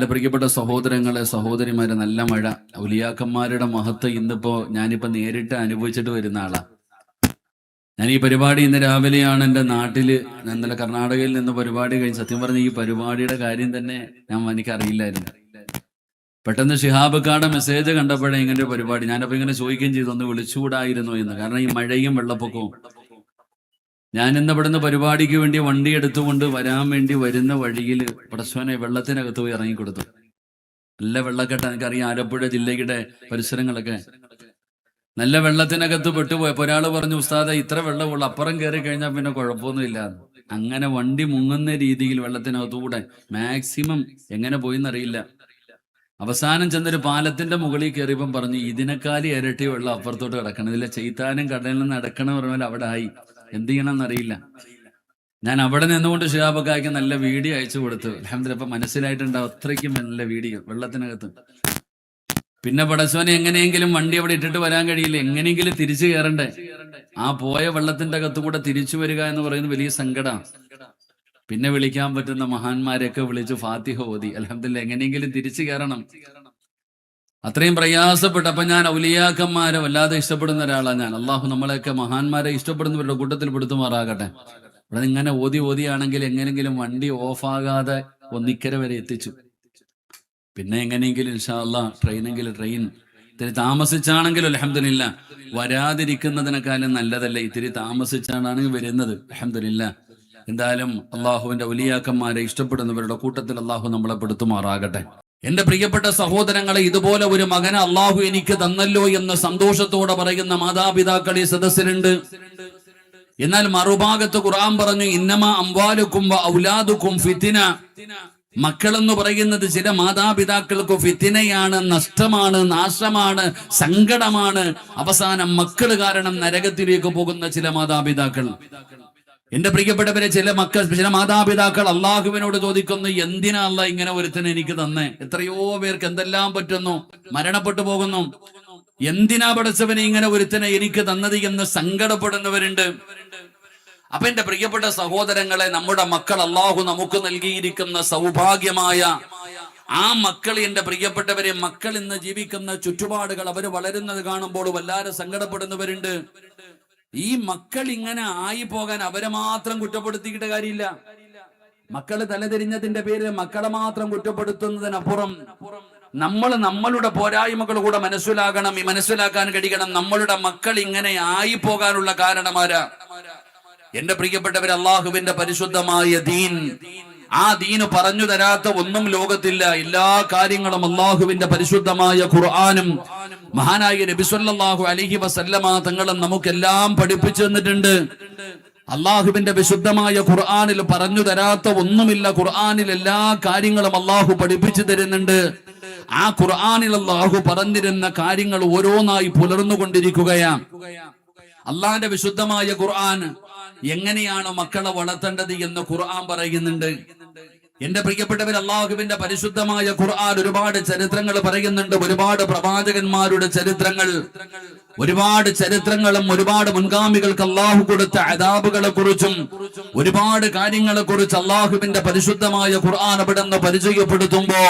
എൻ്റെ പ്രിയപ്പെട്ട സഹോദരങ്ങളെ, സഹോദരിമാരെ, നല്ല മഴ, ഔലിയാക്കന്മാരുടെ മഹത്വം ഇന്നിപ്പോ ഞാനിപ്പോ നേരിട്ട് അനുഭവിച്ചിട്ട് വരുന്ന ആളാ. ഞാൻ ഈ പരിപാടി ഇന്ന് രാവിലെയാണ് എൻ്റെ നാട്ടില്, ഞാൻ ഇന്നലെ കർണാടകയിൽ നിന്ന് പരിപാടി കഴിഞ്ഞ്, സത്യം പറഞ്ഞ ഈ പരിപാടിയുടെ കാര്യം തന്നെ എനിക്കറിയില്ലായിരുന്നു. പെട്ടെന്ന് ഷിഹാബക്കാടെ മെസ്സേജ് കണ്ടപ്പോഴേ ഇങ്ങനെ ഒരു പരിപാടി, ഞാനപ്പോ ഇങ്ങനെ ചോദിക്കുകയും ചെയ്തു, ഒന്ന് വിളിച്ചുകൂടായിരുന്നു എന്ന്. കാരണം ഈ മഴയും വെള്ളപ്പൊക്കവും, ഞാൻ ഇന്ന് ഇവിടുന്ന് പരിപാടിക്ക് വേണ്ടി വണ്ടി എടുത്തുകൊണ്ട് വരാൻ വേണ്ടി വരുന്ന വഴിയിൽ പടച്ചോനെ വെള്ളത്തിനകത്ത് പോയി ഇറങ്ങിക്കൊടുത്തു. നല്ല വെള്ളക്കെട്ട, എനിക്കറിയാം ആലപ്പുഴ ജില്ലയുടെ പരിസരങ്ങളൊക്കെ നല്ല വെള്ളത്തിനകത്ത് പെട്ടുപോയപ്പോ ഒരാൾ പറഞ്ഞു, ഉസ്താദെ ഇത്ര വെള്ളമുള്ളൂ, അപ്പുറം കയറി കഴിഞ്ഞാൽ പിന്നെ കുഴപ്പമൊന്നുമില്ല. അങ്ങനെ വണ്ടി മുങ്ങുന്ന രീതിയിൽ വെള്ളത്തിനകത്തൂടെ മാക്സിമം എങ്ങനെ പോയിന്നറിയില്ല. അവസാനം ചെന്നൊരു പാലത്തിന്റെ മുകളിൽ കയറിയപ്പം പറഞ്ഞു, ഇതിനേക്കാൾ ഇരട്ടി വെള്ളം അപ്പുറത്തോട്ട് കിടക്കണം, ഇതിലെ ചെയ്ത്താനും കടലിൽ നിന്ന് നടക്കണം പറഞ്ഞാൽ അവിടെ ആയി. എന്ത് ചെയ്യണമെന്നറിയില്ല. ഞാൻ അവിടെ നിന്നുകൊണ്ട് ഷിഹാബക്കായ്ക്ക് നല്ല വീഡിയോ അയച്ചു കൊടുത്തു. അൽഹംദുലില്ലാ, ഇപ്പൊ മനസ്സിലായിട്ടുണ്ടാവും, അത്രയ്ക്കും നല്ല വീഡിയോ വെള്ളത്തിനകത്ത്. പിന്നെ പടച്ചോനെ എങ്ങനെയെങ്കിലും വണ്ടി അവിടെ ഇട്ടിട്ട് വരാൻ കഴിയില്ല, എങ്ങനെയെങ്കിലും തിരിച്ചു കയറണ്ടേ. ആ പോയ വെള്ളത്തിന്റെ അകത്തുകൂടെ തിരിച്ചു വരിക എന്ന് പറയുന്നത് വലിയ സങ്കടമാണ്. പിന്നെ വിളിക്കാൻ പറ്റുന്ന മഹാന്മാരെയൊക്കെ വിളിച്ചു ഫാത്തിഹ ഓതി. അൽഹംദുലില്ലാ, എങ്ങനെയെങ്കിലും തിരിച്ചു കയറണം. അത്രയും പ്രയാസപ്പെട്ടു. അപ്പൊ ഞാൻ ഔലിയാക്കന്മാരെ വല്ലാതെ ഇഷ്ടപ്പെടുന്ന ഒരാളാണ് ഞാൻ. അള്ളാഹു നമ്മളെയൊക്കെ മഹാന്മാരെ ഇഷ്ടപ്പെടുന്നവരുടെ കൂട്ടത്തിൽ പെടുത്തുമാറാകട്ടെ. ഇവിടെ ഇങ്ങനെ ഓതിയാണെങ്കിൽ എങ്ങനെങ്കിലും വണ്ടി ഓഫാകാതെ ഒന്നിക്കര വരെ എത്തിച്ചു. പിന്നെ എങ്ങനെയെങ്കിലും ഇൻഷാ അല്ലാഹ് ട്രെയിൻ ഇത്തിരി താമസിച്ചാണെങ്കിലും അൽഹംദുലില്ലാ, വരാതിരിക്കുന്നതിനേക്കാളും നല്ലതല്ലേ ഇത്തിരി താമസിച്ചാണെങ്കിൽ വരുന്നത്. അൽഹംദുലില്ലാ, എന്തായാലും അള്ളാഹുവിന്റെ ഔലിയാക്കന്മാരെ ഇഷ്ടപ്പെടുന്നവരുടെ കൂട്ടത്തിൽ അള്ളാഹു നമ്മളെ പെടുത്തുമാറാകട്ടെ. എന്റെ പ്രിയപ്പെട്ട സഹോദരങ്ങളെ, ഇതുപോലെ ഒരു മകനെ അള്ളാഹു എനിക്ക് തന്നല്ലോ എന്ന് സന്തോഷത്തോടെ പറയുന്ന മാതാപിതാക്കൾ ഈ സദസ്സിലുണ്ട്. എന്നാൽ മറുഭാഗത്ത് ഖുർആൻ പറഞ്ഞു, ഇന്നമാ അംവാലുക്കും വ ഔലാദുക്കും ഫിത്ന. മക്കളെന്ന് പറയുന്നത് ചില മാതാപിതാക്കൾക്ക് ഫിത്നയാണ്, നഷ്ടമാണ്, നാശമാണ്, സങ്കടമാണ്. അവസാനം മക്കൾ കാരണം നരകത്തിലേക്ക് പോകുന്ന ചില മാതാപിതാക്കൾ. എന്റെ പ്രിയപ്പെട്ടവരെ, ചില മാതാപിതാക്കൾ അള്ളാഹുവിനോട് ചോദിക്കുന്നു, എന്തിനാ അല്ലാ ഇങ്ങനെ ഒരുത്തനെ എനിക്ക് തന്നേ? എത്രയോ പേർക്ക് എന്തെല്ലാം പറ്റുന്നു, മരണപ്പെട്ടു പോകുന്നു. എന്തിനാ പടച്ചവനെ ഇങ്ങനെ ഒരുത്തനെ എനിക്ക് തന്നത് എന്ന് സങ്കടപ്പെടുന്നവരുണ്ട്. അപ്പൊ എന്റെ പ്രിയപ്പെട്ട സഹോദരങ്ങളെ, നമ്മുടെ മക്കൾ അള്ളാഹു നമുക്ക് നൽകിയിരിക്കുന്ന സൗഭാഗ്യമായ ആ മക്കൾ, എന്റെ പ്രിയപ്പെട്ടവരെ, മക്കൾ ഇന്ന് ജീവിക്കുന്ന ചുറ്റുപാടുകൾ, അവർ വളരുന്നത് കാണുമ്പോൾ വല്ലാതെ സങ്കടപ്പെടുന്നവരുണ്ട്. ഈ മക്കൾ ഇങ്ങനെ ആയി പോകാൻ അവരെ മാത്രം കുറ്റപ്പെടുത്തിയിട്ട് കാര്യമില്ല. മക്കള് തലതിരിഞ്ഞതിന്റെ പേരിൽ മക്കളെ മാത്രം കുറ്റപ്പെടുത്തുന്നതിനപ്പുറം നമ്മളുടെ പോരായ്മകൾ കൂടെ മനസ്സിലാക്കാൻ കഴിയണം. നമ്മളുടെ മക്കൾ ഇങ്ങനെ ആയി പോകാനുള്ള കാരണമാരാ? എന്റെ പ്രിയപ്പെട്ടവർ, അള്ളാഹുവിന്റെ പരിശുദ്ധമായ ദീൻ, ആ ദീന് പറഞ്ഞു തരാത്ത ഒന്നും ലോകത്തില്ല. എല്ലാ കാര്യങ്ങളും അള്ളാഹുവിന്റെ പരിശുദ്ധമായ ഖുർആനും മഹാനായ നബി സല്ലല്ലാഹു അലൈഹി വസല്ലമ തങ്ങളും നമുക്കെല്ലാം പഠിപ്പിച്ചു തന്നിട്ടുണ്ട്. അള്ളാഹുവിന്റെ വിശുദ്ധമായ ഖുർആനിൽ പറഞ്ഞു തരാത്ത ഒന്നുമില്ല. ഖുർആനിൽ എല്ലാ കാര്യങ്ങളും അള്ളാഹു പഠിപ്പിച്ചു തരുന്നുണ്ട്. ആ ഖുർആനിൽ അള്ളാഹു പറഞ്ഞിരുന്ന കാര്യങ്ങൾ ഓരോന്നായി പുലർന്നുകൊണ്ടിരിക്കുകയാണ്. അള്ളാഹിന്റെ വിശുദ്ധമായ ഖുർആൻ എങ്ങനെയാണ് മക്കളെ വളർത്തേണ്ടത് എന്ന് ഖുർആൻ പറയുന്നുണ്ട്. എന്റെ പ്രിയപ്പെട്ടവർ, അള്ളാഹുവിന്റെ പരിശുദ്ധമായ ഖുർആൻ ഒരുപാട് ചരിത്രങ്ങൾ പറയുന്നുണ്ട്. ഒരുപാട് പ്രവാചകന്മാരുടെ ചരിത്രങ്ങളും ഒരുപാട് മുൻഗാമികൾക്ക് അള്ളാഹു കൊടുത്ത അദാബുകളെ കുറിച്ചും ഒരുപാട് കാര്യങ്ങളെ കുറിച്ച് അള്ളാഹുവിന്റെ പരിശുദ്ധമായ ഖുർആൻ അവിടെ നിന്ന് പരിചയപ്പെടുത്തുമ്പോ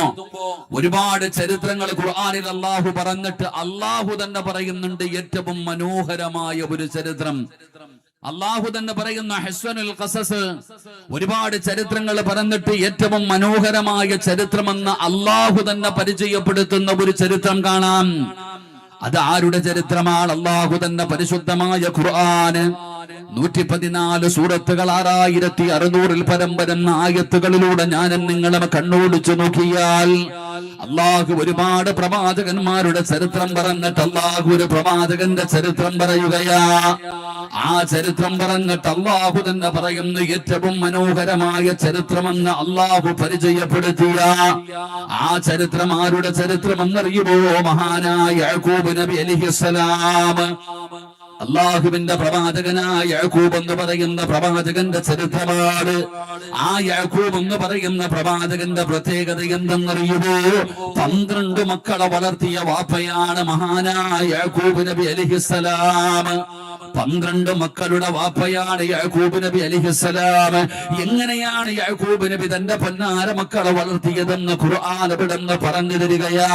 ഒരുപാട് ചരിത്രങ്ങൾ ഖുർആനിൽ അള്ളാഹു പറഞ്ഞിട്ട് അള്ളാഹു തന്നെ പറയുന്നുണ്ട്, ഏറ്റവും മനോഹരമായ ഒരു ചരിത്രം. അള്ളാഹു തന്നെ പറയുന്ന ഹസ്വനുൽ ഖസസ്, ഒരുപാട് ചരിത്രങ്ങൾ പറഞ്ഞിട്ട് ഏറ്റവും മനോഹരമായ ചരിത്രമെന്ന് അള്ളാഹു തന്നെ പരിചയപ്പെടുത്തുന്ന ഒരു ചരിത്രം കാണാം. അത് ആരുടെ ചരിത്രമാണ്? അള്ളാഹു തന്നെ പരിശുദ്ധമായ ഖുർആന് 114 സൂറത്തുകൾ 6600 പരം വരുന്ന ആയത്തുകളിലൂടെ ഞാൻ നിങ്ങളെ കണ്ണോടിച്ചു നോക്കിയാൽ അള്ളാഹു ഒരുപാട് പ്രവാചകന്മാരുടെ ചരിത്രം പറഞ്ഞിട്ട് അള്ളാഹു ഒരു പ്രവാചകന്റെ ചരിത്രം പറയുകയാ. ആ ചരിത്രം പറഞ്ഞിട്ട് അള്ളാഹു തന്നെ പറയുന്നു, ഏറ്റവും മനോഹരമായ ചരിത്രമെന്ന് അള്ളാഹു പരിചയപ്പെടുത്തിയ ആ ചരിത്രം ആരുടെ ചരിത്രമെന്നറിയുമോ? മഹാനായ യാക്കൂബ് നബി അലൈഹിസ്സലാം. അള്ളാഹുവിന്റെ പ്രവാചകനായ യാക്കൂബ് എന്ന് പറയുന്ന പ്രവാചകന്റെ ചരിത്രമാണ്. ആ യാക്കൂബ് എന്ന് പറയുന്ന പ്രവാചകന്റെ പ്രത്യേകത എന്തെന്നറിയുമോ? 12 മക്കളെ വളർത്തിയ വാപ്പയാണ് മഹാനായ യാക്കൂബ് നബി അലൈഹിസ്സലാം. 12 മക്കളുടെ വാപ്പയാണ് യാക്കൂബ് നബി അലൈഹിസ്സലാം. എങ്ങനെയാണ് യാക്കൂബ് നബി തന്റെ പൊന്നാര മക്കളെ വളർത്തിയതെന്ന് ഖുർആൻ ഇവിടുന്ന് പറഞ്ഞു തരികയാ.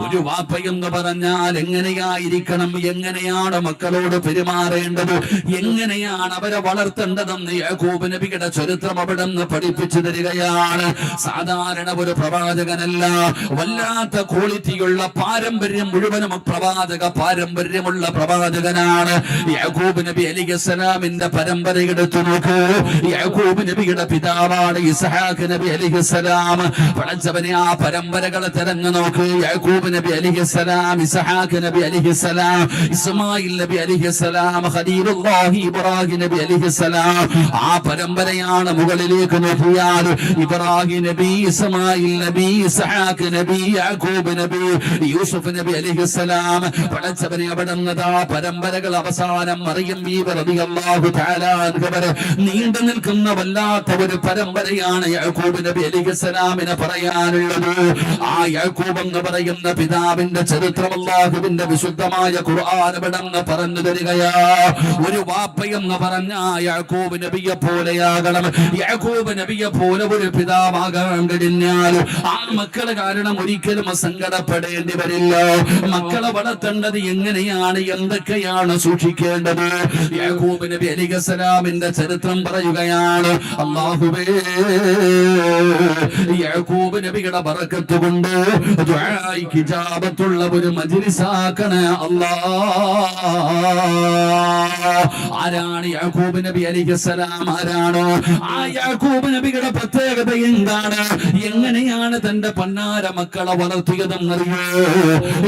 ഒരു വാപ്പയെന്ന് പറഞ്ഞാൽ എങ്ങനെയായിരിക്കണം, എങ്ങനെയാണ് മക്കളോട് പെരുമാറേണ്ടത്, എങ്ങനെയാണ് അവരെ വളർത്തേണ്ടതെന്ന് യാക്കൂബ് നബിയുടെ ചരിത്രം അവിടുന്ന് പഠിപ്പിച്ചു തരികയാണ്. സാധാരണ ഒരു പ്രവാചകനല്ല, വല്ലാത്ത ക്വാളിറ്റിയുള്ള പാരമ്പര്യം മുഴുവനും പ്രവാചക പാരമ്പര്യമുള്ള പ്രവാചകനാണ്. യാക്കൂബ് നബി അലൈഹിസ്സലാമിന്റെ പരമ്പര എടുത്തു നോക്കൂ. യാക്കൂബ് നബിയുടെ പിതാവാണ് ഇസ്ഹാഖ് നബി അലൈഹിസ്സലാം. പടച്ചവനെ ആ പരമ്പരകളെ തെരഞ്ഞു നോക്ക്. യാക്കൂബ് നബി അലൈഹിസ്സലാം, ഇസ്ഹാഖ് നബി അലൈഹിസ്സലാം, ഇസ്മായിൽ നബി അലൈഹിസ്സലാം, ഖലീലുല്ലാഹി ഇബ്രാഹിം നബി അലൈഹിസ്സലാം. ആ പരമ്പരയാണ് മുകളിലേക്ക് നോക്കിയാൽ ഇബ്രാഹിം നബി, ഇസ്മായിൽ നബി, ഇസ്ഹാഖ് നബി, യാക്കൂബ് നബി, യൂസുഫ് നബി അലൈഹിസ്സലാം. പടച്ചവനെ അവിടുന്നതാ പരമ്പരകൾ അവസാനം മറിയം ബീവി റളിയല്ലാഹു തആല അൻഹ വരെ നീണ്ടു നിൽക്കുന്ന വല്ലാത്ത ഒരു പരമ്പരയാണ് യാക്കൂബ് നബി അലൈഹിസ്സലാമിനെ പറയാനുള്ളത്. ആ യാക്കൂബ് എന്ന് പറയുന്ന പിതാവിന്റെ ചരിത്രം അല്ലാഹുവിന്റെ വിശുദ്ധമായ ഖുർആൻ ഇവിടുന്ന് പറഞ്ഞു തരികയാ. ഒരു വാപ്പയെന്ന് പറഞ്ഞ യാക്കൂബ് നബിയെ പോലെയാകണം. യാക്കൂബ് നബിയെ പോലെ ഒരു പിതാവാകാൻ കഴിഞ്ഞാൽ ആ മക്കളെ കാരണം ഒരിക്കലും സങ്കടപ്പെടേണ്ടി വരില്ല. മക്കളെ വളർത്തേണ്ടത് എങ്ങനെയാണ്, എന്തൊക്കെയാണ് സൂക്ഷിക്കേണ്ടത്? യാക്കൂബ് നബി അലൈഹിസ്സലാമിന്റെ ചരിത്രം പറയുകയാണ്. അല്ലാഹുവേ, യാക്കൂബ് നബിയുടെ ബറക്കത്ത് കൊണ്ട് ദുആഇക്ക് ഇജാബത്തുള്ള ഒരു മജ്ലിസാക്കണേ അല്ലാഹ്. ആരാണ് യാക്കൂബ് നബി അലൈഹിസ്സലാം? ആരാണ് ആ യാക്കൂബ് നബിയുടെ പ്രത്യേകത? എന്താണ്, എങ്ങനെയാണ് തന്റെ പൊന്നാര മക്കളെ വളർത്തിയതെന്നറിയോ?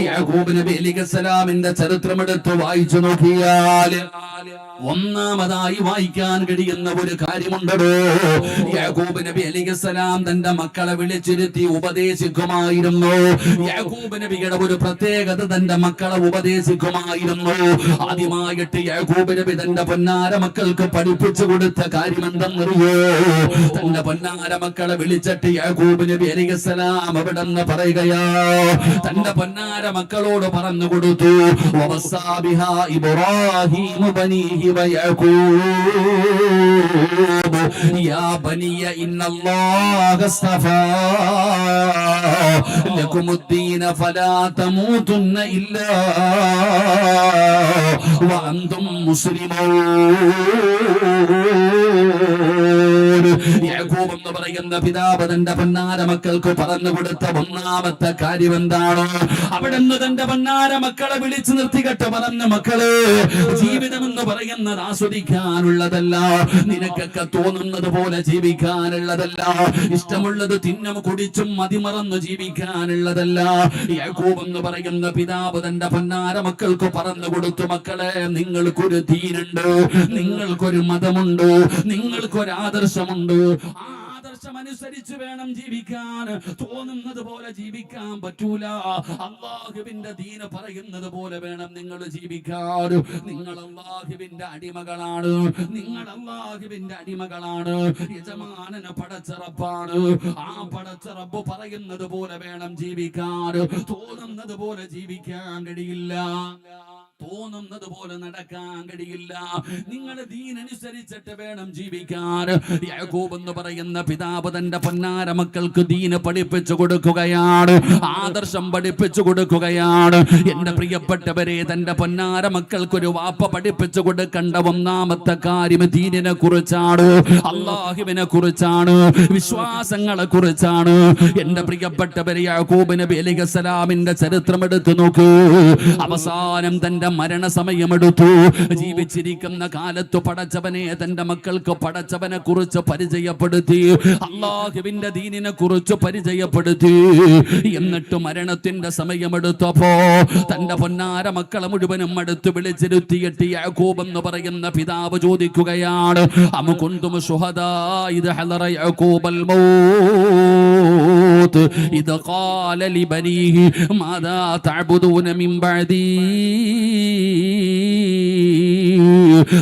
യാക്കൂബ് നബി അലൈഹിസ്സലാമിന്റെ ചരിത്രം എടുത്ത് വായിച്ചു നോക്കിയാൽ ഒന്നാമതായി വായിക്കാൻ കഴിയുന്ന ഒരു കാര്യമുണ്ടോ? യാക്കൂബ് നബി അലൈഹിസ്സലാം തന്റെ മക്കളെ വിളിച്ചിരുത്തി ഉപദേശിക്കുമായിരുന്നു. യാക്കൂബ് നബിയുടെ ഒരു പ്രത്യേകത, തന്റെ മക്കളെ ഉപദേശിക്കുമായിരുന്നു. ആദ്യമായിട്ട് യാക്കൂബ് നബി തന്റെ പൊന്നാര മക്കൾക്ക് പഠിപ്പിച്ചു കൊടുത്ത കാര്യം എന്തെന്നറിയോ? തന്റെ പൊന്നാര മക്കളെ വിളിച്ചിട്ട് യാക്കൂബ് നബി അലൈഹിസ്സലാം അവിടെന്ന് പറയുകയാ, തന്റെ പൊന്നാര മക്കളോട് പറഞ്ഞു കൊടുത്തു. വവസ്സാ ബിഹാ ഇബ്രാഹീമു ബനീഹി വയഅഖൂബ് യാ ബനിയ ഇന്നല്ലാഹ അസ്തഫാ ലകുമുദ്ദീന ഫലാ തമൂതുന്ന ഇല്ലാ വഅൻതും മുസ്ലിമൂൻ. യാക്കൂബ് എന്ന് പറയുന്ന പിതാവ് തന്റെ പൊന്നാര മക്കൾക്ക് പറഞ്ഞു കൊടുത്ത ഒന്നാമത്തെ കാര്യം എന്താണ്? അവിടുന്ന് തന്റെ പൊന്നാര മക്കളെ വിളിച്ചു നിർത്തികെട്ട് പറഞ്ഞു, മക്കളെ, ജീവിതം എന്ന് പറയുന്നത് ആസ്വദിക്കാനുള്ളതല്ല, നിനക്കൊക്കെ തോന്നുന്നത് പോലെ ജീവിക്കാനുള്ളതല്ല, ഇഷ്ടമുള്ളത് തിന്നും കുടിച്ചും മതിമറന്നു ജീവിക്കാനുള്ളതല്ല. യാക്കൂബ് എന്ന് പറയുന്ന പിതാവ് തന്റെ പൊന്നാര മക്കൾക്ക് പറഞ്ഞു കൊടുത്തു, മക്കളെ, നിങ്ങൾക്കൊരു ദീനുണ്ട്, നിങ്ങൾക്കൊരു മതമുണ്ട്, നിങ്ങൾക്കൊരു ആദർശമുണ്ട്. ആ ആദർശമനുസരിച്ച് വേണം ജീവിക്കാൻ. തോന്നുന്നത് പോലെ ജീവിക്കാൻ പറ്റൂല. അല്ലാഹുവിന്റെ ദീന് പറയുന്നത് പോലെ വേണം നിങ്ങൾ ജീവിക്കാൻ. നിങ്ങൾ അല്ലാഹുവിന്റെ അടിമകളാണ്, നിങ്ങൾ അല്ലാഹുവിന്റെ അടിമകളാണ്. യജമാനന് പടച്ചറപ്പാണ്. ആ പടച്ചറപ്പ് പറയുന്നത് പോലെ വേണം ജീവിക്കാൻ. തോന്നുന്നത് പോലെ ജീവിക്കാൻ കഴിയില്ല, തോന്നുന്നത് പോലെ നടക്കാൻ കഴിയില്ല. നിങ്ങളുടെ ദീനനുസരിച്ചിട്ട് വേണം ജീവിക്കാൻ. യാക്കൂബ് എന്ന് പറയുന്ന പിതാവ് തന്റെ പൊന്നാര മക്കൾക്ക് ദീന് പഠിപ്പിച്ചു കൊടുക്കുകയാണ്, ആദർശം പഠിപ്പിച്ചു കൊടുക്കുകയാണ്. എന്റെ പ്രിയപ്പെട്ടവരെ, തന്റെ പൊന്നാര മക്കൾക്കൊരു വാപ്പ പഠിപ്പിച്ചു കൊടുക്കേണ്ട ഒന്നാമത്തെ കാര്യം ദീനിനെ കുറിച്ചാണ്, അല്ലാഹുവിനെ കുറിച്ചാണ്, വിശ്വാസങ്ങളെ കുറിച്ചാണ്. എന്റെ പ്രിയപ്പെട്ടവരെ, യാക്കൂബ് നബി അലൈഹിസ്സലാമിന്റെ ചരിത്രം എടുത്തു നോക്കൂ. അവസാനം തന്റെ മരണസമയമെടുത്തു. ജീവിച്ചിരിക്കുന്ന കാലത്ത് പടച്ചവനെ തന്റെ മക്കൾക്ക് പടച്ചവനെ കുറിച്ച് പരിചയപ്പെടുത്തി, അല്ലാഹുവിന്റെ ദീനിനെ കുറിച്ച് പരിചയപ്പെടുത്തി. എന്നിട്ട് മരണത്തിന്റെ സമയമെടുത്തപ്പോ തന്റെ പൊന്നാര മക്കളെ മുഴുവനും അടുത്ത് വിളിച്ചിരുത്തിയിട്ട് യാക്കൂബ് എന്ന് പറയുന്ന പിതാവ് ചോദിക്കുകയാണ്, അം കുന്തും ശുഹദാ ഇദ് ഹളറ യാക്കൂബൽ മൗത്ത് ഇദ് ഖാല ലിബനീഹി മാദാ തഅബുദൂന മിൻ ബഅദീ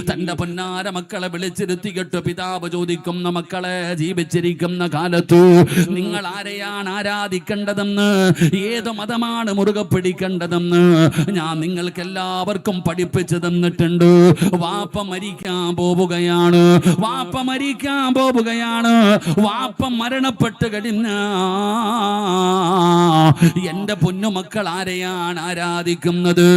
തന്റെ പൊന്നാര മക്കളെ വിളിച്ചിരുത്തിയിട്ട് പിതാവ് ചോദിക്കുന്ന മക്കളെ, ജീവിച്ചിരിക്കുന്ന കാലത്തു നിങ്ങൾ ആരെയാണ് ആരാധിക്കേണ്ടതെന്ന്, ഏത് മതമാണ് മുറുകെ പിടിക്കേണ്ടതെന്ന് ഞാൻ നിങ്ങൾക്ക് എല്ലാവർക്കും പഠിപ്പിച്ചു തന്നിട്ടുണ്ട്. വാപ്പ മരിക്കാൻ പോവുകയാണ്, വാപ്പ മരിക്കാൻ പോവുകയാണ്. വാപ്പ മരണപ്പെട്ട് കഴിഞ്ഞ എന്റെ പൊന്നുമക്കൾ ആരെയാണ് ആരാധിക്കുന്നത്?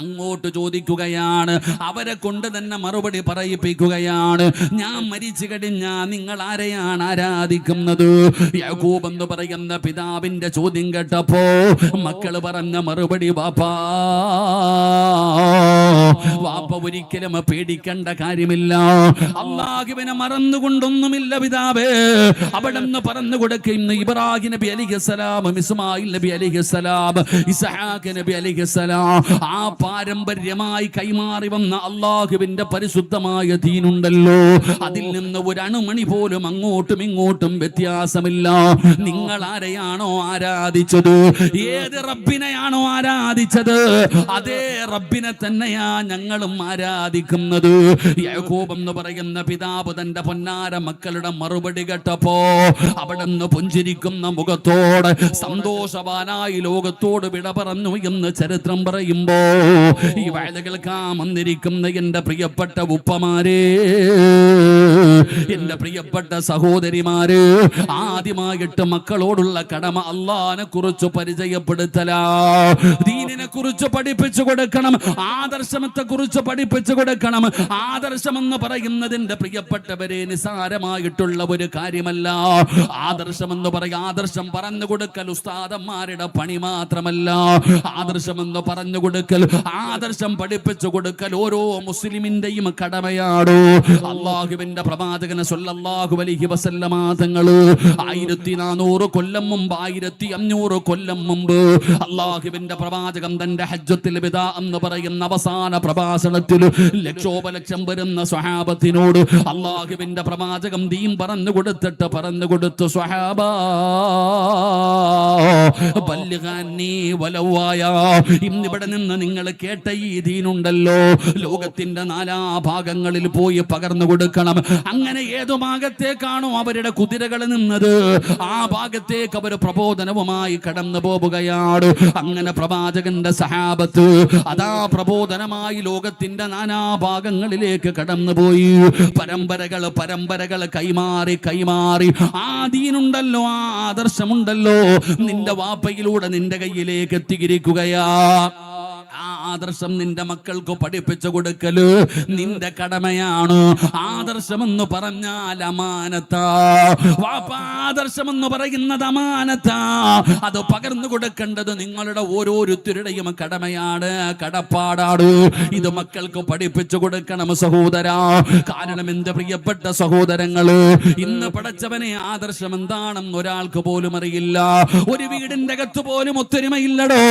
അങ്ങോട്ട് ചോദിക്കുകയാണ്. അവരെ കൊണ്ട് തന്നെ മറുപടി പറയിപ്പിക്കുകയാണ്. ഞാൻ മരിച്ചു കഴിഞ്ഞാൽ നിങ്ങൾ ആരെയാണ് ആരാധിക്കുന്നത്? യാക്കൂബ് എന്ന് പറയുന്ന പിതാവിന്റെ ചോദ്യം കേട്ടപ്പോ മക്കള് പറഞ്ഞ മറുപടി, വാപ്പാ വാപ്പ ഒരിക്കലും പേടിക്കേണ്ട കാര്യമില്ല, അല്ലാഹുവിനെ മറന്നുകൊണ്ടൊന്നുമില്ല പിതാവേ. അവിടെ നിന്ന് പറഞ്ഞു കൊടുക്കുന്ന ഇബ്രാഹിം നബി അലൈഹിസ്സലാം, ഇസ്മായിൽ നബി അലൈഹിസ്സലാം, ഇസ്ഹാഖ് നബി അലൈഹിസ്സലാം, ആ പാരമ്പര്യമായി കൈമാറി വന്ന അല്ലാഹുവിന്റെ പരിശുദ്ധമായ ദീനുണ്ടല്ലോ, അതിൽ നിന്ന് ഒരു അണുമണി പോലും അങ്ങോട്ടും ഇങ്ങോട്ടും വ്യത്യാസമില്ല. നിങ്ങൾ ആരെയാണോ ആരാധിച്ചത്, ഏത് റബ്ബിനെയാണോ ആരാധിച്ചത്, അതേ റബ്ബിനെ തന്നെയാ ഞങ്ങളും ആരാധിക്കുന്നത്. യാക്കൂബ് എന്ന് പറയുന്ന പിതാവ് തന്റെ പൊന്നാര മക്കളുടെ മറുപടി കേട്ടപ്പോ അവിടെ നിന്ന് പുഞ്ചിരിക്കുന്ന മുഖത്തോടെ സന്തോഷവാനായി ലോകത്തോട് വിട പറഞ്ഞു എന്ന് ചരിത്രം പറയുമ്പോ ഈ വയല് കേൾക്കാൻ വന്നിരിക്കുന്ന എന്റെ പ്രിയപ്പെട്ട ഉപ്പമാരെ, എന്റെ പ്രിയപ്പെട്ട സഹോദരിമാര്, ആദ്യമായിട്ട് മക്കളോടുള്ള കടമ അള്ളാഹിനെ കുറിച്ച് പരിചയപ്പെടുത്തലാ, ദീനിനെ കുറിച്ച് പഠിപ്പിച്ചു കൊടുക്കണം, ആദർശത്തെ കുറിച്ച് പഠിപ്പിച്ചു കൊടുക്കണം. ആദർശമെന്ന് പറയുന്നതിന്റെ പ്രിയപ്പെട്ടവരെ നിസാരമായിട്ടുള്ള ഒരു കാര്യമല്ല. ആദർശമെന്ന് പറയും, ആദർശം പറഞ്ഞു കൊടുക്കൽ ഉസ്താദന്മാരുടെ പണി മാത്രമല്ല. ആദർശമെന്ന് പറഞ്ഞു കൊടുക്കൽ, ആദർശം പഠിപ്പിച്ചു കൊടുക്കൽ ഓരോ മുസ്ലിമിന്റെയും കടമയാണോ. അള്ളാഹുവിന്റെ പ്രവാചകൻ സ്വല്ലല്ലാഹു അലൈഹി വസല്ലമ തങ്ങൾ 1400 കൊല്ലം മുമ്പ്, 1500 കൊല്ലം മുമ്പ് അള്ളാഹുവിന്റെ പ്രവാചകൻ തന്റെ ഹജ്ജത്തുൽ വിദാ എന്ന് പറയുന്ന അവസാന പ്രഭാഷണത്തിൽ ലക്ഷോപലക്ഷം വരുന്ന സ്വഹാബത്തിനോട് അള്ളാഹുവിന്റെ പ്രവാചകൻ ദീൻ പറഞ്ഞു കൊടുത്തു, സ്വഹാബാ ബല്ലിഗാനി വലവായ, ഇന്നിവിടെ നിന്ന് നിങ്ങൾ കേട്ട ഈ ദീനുണ്ടല്ലോ, ലോകത്തിന്റെ നാനാഭാഗങ്ങളിൽ പോയി പകർന്നു കൊടുക്കണം. അങ്ങനെ ഏതു ഭാഗത്തേക്കാണോ അവരുടെ കുതിരകൾ നിന്നത്, ആ ഭാഗത്തേക്ക് അവർ പ്രബോധനവുമായി കടന്നു പോവുകയാണ്. അങ്ങനെ പ്രവാചകന്റെ സഹാബത്ത് അതാ പ്രബോധനമായി ലോകത്തിന്റെ നാനാഭാഗങ്ങളിലേക്ക് കടന്നുപോയി. പരമ്പരകൾ കൈമാറി ആ ദീനുണ്ടല്ലോ, ആ ആദർശമുണ്ടല്ലോ, നിന്റെ വാപ്പയിലൂടെ നിന്റെ കയ്യിലേക്ക് എത്തിയിരിക്കുകയാ. ആ ആദർശം നിന്റെ മക്കൾക്ക് പഠിപ്പിച്ചു കൊടുക്കല് നിന്റെ കടമയാണ്. ആദർശമെന്ന് പറഞ്ഞാൽ അമാനത്താ. വാപ്പ ആദർശമെന്ന് പറയുന്നത് അമാനത്താ. അത് പകർന്നു കൊടുക്കേണ്ടത് നിങ്ങളുടെ ഓരോരുത്തരുടെയും കടമയാണ്, കടപ്പാടാണ്. ഇത് മക്കൾക്ക് പഠിപ്പിച്ചു കൊടുക്കണം സഹോദരാ. കാരണം എന്റെ പ്രിയപ്പെട്ട സഹോദരങ്ങള്, ഇന്ന് പടച്ചവനെ ആദർശം എന്താണെന്ന് ഒരാൾക്ക് പോലും അറിയില്ല. ഒരു വീടിന്റെ അകത്ത് പോലും ഒത്തൊരുമയില്ലടോ.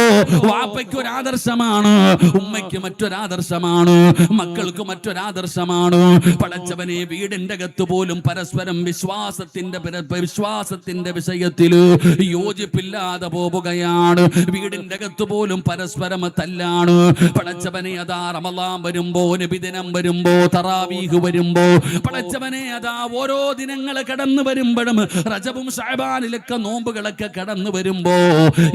വാപ്പയ്ക്ക് ഒരു ആദർശമാണ്, ഉമ്മയ്ക്ക് മറ്റൊരാദർശമാണ്, മക്കൾക്ക് മറ്റൊരാദർശമാണ്. പടച്ചവനെ വീടിന്റെ അകത്ത് പോലും പരസ്പരം വിശ്വാസത്തിന്റെ വിഷയത്തിൽ യോജിപ്പില്ലാതെ പോവുകയാണ്. വീടിന്റെ അകത്ത് പോലും പരസ്പരം തല്ലാണ്. പടച്ചവനെ അതാ റമളാൻ വരുമ്പോ, നബിദിനം വരുമ്പോ, തറാവീഹ് വരുമ്പോ, പടച്ചവനെ അതാ ഓരോ ദിനങ്ങൾ കടന്നു വരുമ്പോഴും റജബും ശഅബാനിലൊക്കെ നോമ്പുകളൊക്കെ കടന്നു വരുമ്പോ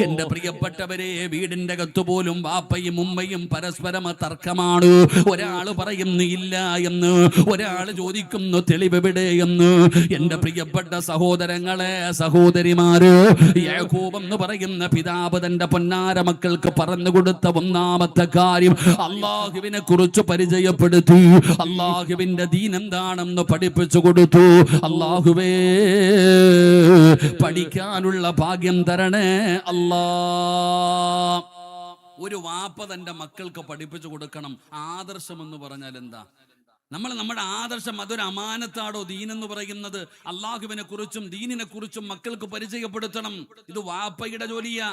എന്റെ പ്രിയപ്പെട്ടവരെ വീടിന്റെ അകത്ത് പോലും വാപ്പയും ഉമ്മയും പരസ്പരം തർക്കമാണ്. ഒരാള് പറയുന്നു ഇല്ല എന്ന്, ഒരാള് ചോദിക്കുന്നു തെളിവെവിടെ എന്ന്. എന്റെ പ്രിയപ്പെട്ട സഹോദരങ്ങളെ, സഹോദരിമാര്, യാക്കൂബ് എന്ന് പറയുന്ന പിതാവ് തന്റെ പൊന്നാര മക്കൾക്ക് പറഞ്ഞു കൊടുത്ത ഒന്നാമത്തെ കാര്യം അള്ളാഹുവിനെ കുറിച്ച് പരിചയപ്പെടുത്തി, അള്ളാഹുവിന്റെ ദീൻ എന്താണെന്ന് പഠിപ്പിച്ചു കൊടുത്തു. അള്ളാഹുവേ പഠിക്കാനുള്ള ഭാഗ്യം തരണേ അല്ലാ. ഒരു വാപ്പ തന്റെ മക്കൾക്ക് പഠിപ്പിച്ചു കൊടുക്കണം. ആദർശം എന്ന് പറഞ്ഞാൽ എന്താ? നമ്മുടെ ആദർശം അതൊരു അമാനത്താടോ? ദീനെന്ന് പറയുന്നത് അള്ളാഹുവിനെ കുറിച്ചും ദീനിനെ കുറിച്ചും മക്കൾക്ക് പരിചയപ്പെടുത്തണം. ഇത് വാപ്പയുടെ ജോലിയാ.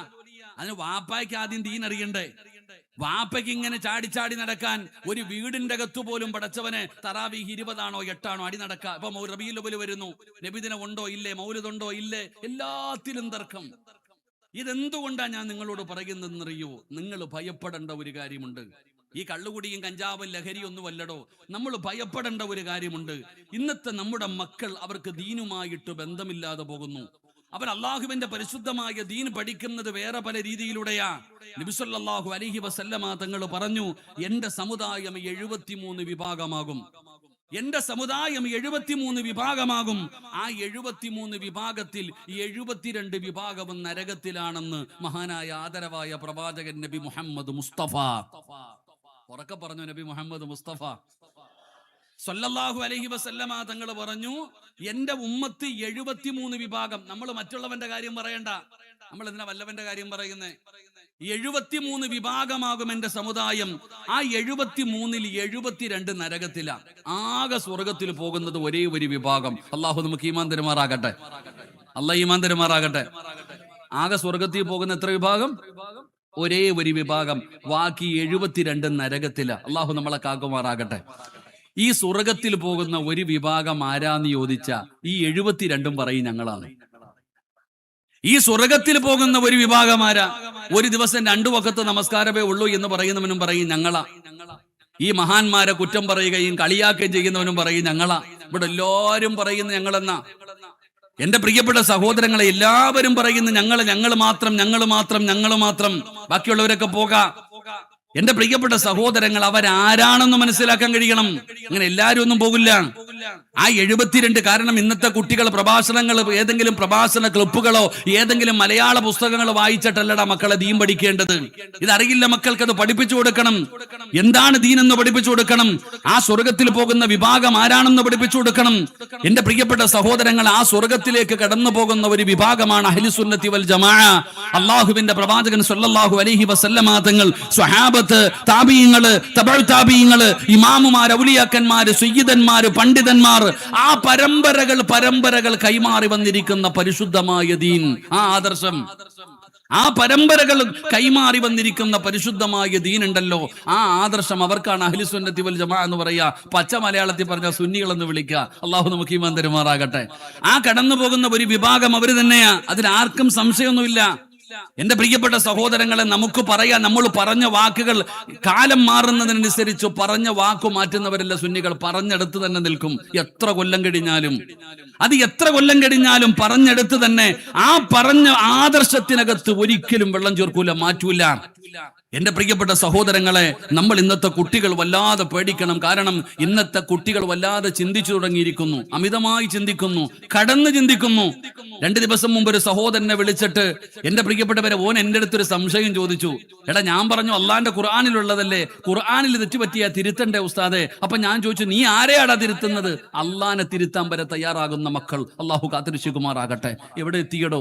അതിന് വാപ്പയ്ക്ക് ആദ്യം ദീൻ അറിയണ്ടേ? വാപ്പയ്ക്ക് ഇങ്ങനെ ചാടി നടക്കാൻ ഒരു വീടിന്റെ അകത്തു പോലും പടച്ചവനെ തറാവീഹ് 20 8 അടി നടക്കുക. ഇപ്പൊ റബീഉൽ അവ്വൽ വരുന്നു, നബിദിനം ഉണ്ടോ ഇല്ലേ, മൗലിദുണ്ടോ ഇല്ലേ, എല്ലാത്തിലും തർക്കം. ഇതെന്തുകൊണ്ടാണ് ഞാൻ നിങ്ങളോട് പറയുന്നതെന്നറിയോ? നിങ്ങൾ ഭയപ്പെടേണ്ട ഒരു കാര്യമുണ്ട്. ഈ കള്ളുകുടിയും കഞ്ചാവും ലഹരിയൊന്നും അല്ലടോ. നമ്മൾ ഭയപ്പെടേണ്ട ഒരു കാര്യമുണ്ട്. ഇന്നത്തെ നമ്മുടെ മക്കൾ അവർക്ക് ദീനുമായിട്ട് ബന്ധമില്ലാതെ പോകുന്നു. അവർ അള്ളാഹുവിന്റെ പരിശുദ്ധമായ ദീൻ പഠിക്കുന്നത് വേറെ പല രീതിയിലൂടെയാ. നബി സല്ലല്ലാഹു അലൈഹി വസല്ലമ തങ്ങൾ പറഞ്ഞു, എന്റെ സമുദായം 73 വിഭാഗമാകും. എന്റെ സമുദായം 73 വിഭാഗമാകും. ആ 73 വിഭാഗത്തിൽ 72 വിഭാഗവും നരകത്തിലാണെന്ന് മഹാനായ ആദരവായ പ്രവാചകൻ നബി മുഹമ്മദ് മുസ്തഫ ഉറക്കെ പറഞ്ഞു. നബി മുഹമ്മദ് മുസ്തഫ സല്ലല്ലാഹു അലൈഹി വസല്ലമ തങ്ങൾ പറഞ്ഞു, എന്റെ ഉമ്മത്ത് 73 വിഭാഗം. നമ്മൾ മറ്റുള്ളവന്റെ കാര്യം പറയണ്ട, നമ്മൾ എന്തിനാ വല്ലവന്റെ കാര്യം പറയുന്നേ? 73 വിഭാഗമാകും എന്റെ സമുദായം. ആ 73-ൽ 72 നരകത്തില. ആകെ സ്വർഗത്തിൽ പോകുന്നത് ഒരേ ഒരു വിഭാഗം. അള്ളാഹു നമുക്ക് ഈമാൻ തരുമാറാകട്ടെ. അള്ളാഹ് ഈമാൻ തരുമാറാകട്ടെ. ആകെ സ്വർഗത്തിൽ പോകുന്ന എത്ര വിഭാഗം? ഒരേ ഒരു വിഭാഗം. ബാക്കി 72 നരകത്തില. അള്ളാഹു നമ്മളെ കാക്കുമാറാകട്ടെ. ഈ സ്വർഗത്തിൽ പോകുന്ന ഒരു വിഭാഗം ആരാന്ന് ചോദിച്ച ഈ 72 പറയും ഞങ്ങളാണ്. ഈ സ്വർഗത്തിൽ പോകുന്ന ഒരു വിഭാഗം ആരാ? ഒരു ദിവസം 2 വഖത്ത് നമസ്കാരമേ ഉള്ളൂ എന്ന് പറയുന്നവനും പറയും ഞങ്ങളാ. ഈ മഹാന്മാരെ കുറ്റം പറയുകയും കളിയാക്കുകയും ചെയ്യുന്നവനും പറയും ഞങ്ങളാ. ഇവിടെ എല്ലാവരും പറയുന്ന ഞങ്ങളെന്നാ. എന്റെ പ്രിയപ്പെട്ട സഹോദരങ്ങളെ, എല്ലാവരും പറയുന്ന ഞങ്ങൾ മാത്രം. ബാക്കിയുള്ളവരൊക്കെ പോകാം. എന്റെ പ്രിയപ്പെട്ട സഹോദരങ്ങൾ, അവരാരാണെന്ന് മനസ്സിലാക്കാൻ കഴിയണം. അങ്ങനെ എല്ലാവരും ഒന്നും പോകില്ല. ആ 72 കാരണം ഇന്നത്തെ കുട്ടികൾ പ്രഭാഷണങ്ങൾ, ഏതെങ്കിലും പ്രഭാഷണ ക്ലിപ്പുകളോ ഏതെങ്കിലും മലയാള പുസ്തകങ്ങളോ വായിച്ചിട്ടല്ലടാ മക്കളെ ദീൻ പഠിക്കേണ്ടത്. ഇതറിയില്ല മക്കൾക്ക്, അത് പഠിപ്പിച്ചു കൊടുക്കണം. എന്താണ് ദീൻ എന്ന് പഠിപ്പിച്ചു കൊടുക്കണം. ആ സ്വർഗത്തിൽ പോകുന്ന വിഭാഗം ആരാണെന്ന് പഠിപ്പിച്ചു കൊടുക്കണം. എന്റെ പ്രിയപ്പെട്ട സഹോദരങ്ങൾ, ആ സ്വർഗത്തിലേക്ക് കടന്നു പോകുന്ന ഒരു വിഭാഗമാണ് അഹ്ലു സുന്നത്തി വൽ ജമാഅ. അള്ളാഹുവിന്റെ പ്രവാചകൻ സല്ലല്ലാഹു അലൈഹി വസല്ലമ തങ്ങൾ, സ്വഹാബത്ത്, താബിഈങ്ങള്, തബഉ താബിഈങ്ങള്, ഇമാമുമാർ, ഔലിയാക്കന്മാര്, സയ്യിദന്മാര്, പണ്ഡിതന്മാർ, ആ പരമ്പരകൾ കൈമാറി വന്നിരിക്കുന്ന പരിശുദ്ധമായ ദീൻ, ആ ആദർശം, ആ പരമ്പരകൾ കൈമാറി വന്നിരിക്കുന്ന പരിശുദ്ധമായ ദീൻ ഉണ്ടല്ലോ, ആ ആദർശം അവർക്കാണ് അഹ്ലു സുന്നത്തി വൽ ജമാഅ എന്ന് പറയാ. പച്ച മലയാളത്തിൽ പറഞ്ഞ സുന്നികൾ എന്ന് വിളിക്കുക. അള്ളാഹു നമുക്ക് ഈമാൻ തരുമാറാകട്ടെ. ആ കടന്നു പോകുന്ന ഒരു വിഭാഗം അവര് തന്നെയാ. അതിലാർക്കും സംശയമൊന്നുമില്ല. എന്റെ പ്രിയപ്പെട്ട സഹോദരങ്ങളെ, നമുക്ക് പറയാം, നമ്മൾ പറഞ്ഞ വാക്കുകൾ കാലം മാറുന്നതിനനുസരിച്ച് പറഞ്ഞ വാക്കു മാറ്റുന്നവരല്ല സുന്നികൾ. പറഞ്ഞെടുത്ത് തന്നെ നിൽക്കും. എത്ര കൊല്ലം കഴിഞ്ഞാലും പറഞ്ഞെടുത്ത് തന്നെ ആ പറഞ്ഞ ആദർശത്തിനകത്ത് ഒരിക്കലും വെള്ളം ചേർക്കൂല, മാറ്റൂല. എന്റെ പ്രിയപ്പെട്ട സഹോദരങ്ങളെ, നമ്മൾ ഇന്നത്തെ കുട്ടികൾ വല്ലാതെ പേടിക്കണം. കാരണം ഇന്നത്തെ കുട്ടികൾ വല്ലാതെ ചിന്തിച്ചു തുടങ്ങിയിരിക്കുന്നു, അമിതമായി ചിന്തിക്കുന്നു, കടന്ന് ചിന്തിക്കുന്നു. 2 ദിവസം മുമ്പ് ഒരു സഹോദരനെ വിളിച്ചിട്ട്, എന്റെ പ്രിയപ്പെട്ടവരെ, ഓൻ എന്റെ അടുത്തൊരു സംശയം ചോദിച്ചു. എടാ, ഞാൻ പറഞ്ഞു അള്ളാന്റെ ഖുർആനിലുള്ളതല്ലേ, ഖുർആനിൽ തെറ്റുപറ്റിയാ തിരുത്തണ്ടേ ഉസ്താദെ? അപ്പൊ ഞാൻ ചോദിച്ചു, നീ ആരെയാടാ തിരുത്തുന്നത്? അള്ളാനെ തിരുത്താൻ വരെ തയ്യാറാകുന്ന മക്കൾ. അള്ളാഹു കാത്തിരക്ഷിക്കുമാറാകട്ടെ. എവിടെ എത്തിയടോ?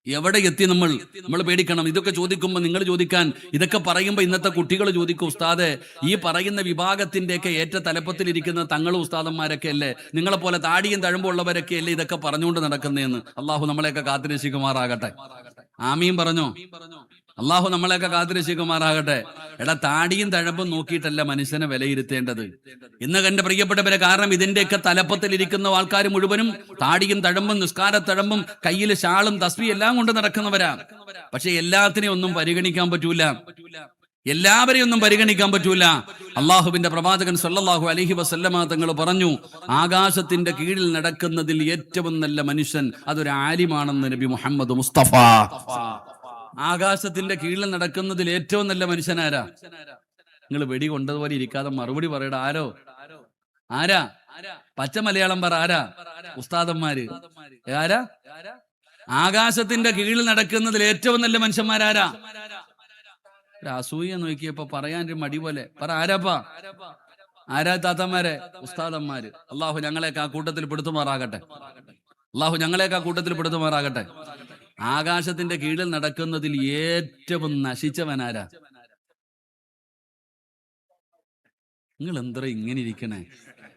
എവിടെ എത്തി? നമ്മൾ പേടിക്കണം. ഇതൊക്കെ ചോദിക്കുമ്പോൾ നിങ്ങൾ ചോദിക്കാൻ, ഇതൊക്കെ പറയുമ്പോൾ ഇന്നത്തെ കുട്ടികൾ ചോദിക്കും, ഉസ്താദെ, ഈ പറയുന്ന വിഭാഗത്തിന്റെയൊക്കെ ഏറ്റ തലപ്പത്തിലിരിക്കുന്ന തങ്ങളും ഉസ്താദന്മാരൊക്കെ അല്ലേ, നിങ്ങളെ പോലെ താടിയും തഴമ്പുള്ളവരൊക്കെ അല്ലേ ഇതൊക്കെ പറഞ്ഞുകൊണ്ട് നടക്കുന്നതെന്ന്. അള്ളാഹു നമ്മളെയൊക്കെ കാത്തിരക്ഷിക്കുമാറാകട്ടെ. ആമീൻ പറഞ്ഞോ? അള്ളാഹു നമ്മളെയൊക്കെ കാത്തിരക്ഷിക്കുമാറാകട്ടെ. എടാ, താടിയും തഴമ്പും നോക്കിയിട്ടല്ല മനുഷ്യനെ വിലയിരുത്തേണ്ടത്. ഇന്ന് എന്റെ പ്രിയപ്പെട്ടവരെ, കാരണം ഇതിന്റെയൊക്കെ തലപ്പത്തിലിരിക്കുന്ന ആൾക്കാർ മുഴുവനും താടിയും തഴമ്പും നിസ്കാരത്തഴമ്പും കയ്യിൽ ഷാളും തസ്ബീഹും എല്ലാം കൊണ്ട് നടക്കുന്നവരാ. പക്ഷെ എല്ലാത്തിനെയും ഒന്നും പരിഗണിക്കാൻ പറ്റൂല. എല്ലാവരെയും ഒന്നും പരിഗണിക്കാൻ പറ്റൂല. അള്ളാഹുവിന്റെ പ്രവാചകൻ സല്ലല്ലാഹു അലൈഹി വസല്ലമ തങ്ങൾ പറഞ്ഞു, ആകാശത്തിന്റെ കീഴിൽ നടക്കുന്നതിൽ ഏറ്റവും നല്ല മനുഷ്യൻ അതൊരു ആലിമാണെന്ന് നബി മുഹമ്മദ് മുസ്തഫ. ആകാശത്തിന്റെ കീഴിൽ നടക്കുന്നതിൽ ഏറ്റവും നല്ല മനുഷ്യനാരാ? നിങ്ങൾ വെടി കൊണ്ടതുപോലെ ഇരിക്കാതെ മറുപടി പറയട. ആരാ? പച്ച മലയാളം പറ. ആരാ? ഉസ്താദന്മാര്. ആരാ? ആകാശത്തിന്റെ കീഴിൽ നടക്കുന്നതിൽ ഏറ്റവും നല്ല മനുഷ്യന്മാരാരാ? അസൂയ നോക്കിയപ്പോ പറയാൻ ഒരു മടി പോലെ പറ. ആരാപ്പാ? ആരാ താത്തമാരെ? ഉസ്താദന്മാര്. അള്ളാഹു ഞങ്ങളെയൊക്കെ ആ കൂട്ടത്തിൽ പെടുത്തുമാറാകട്ടെ. ആകാശത്തിന്റെ കീഴിൽ നടക്കുന്നതിൽ ഏറ്റവും നശിച്ചവനാരാ? നിങ്ങൾ എന്താ ഇങ്ങനെ ഇരിക്കണേ?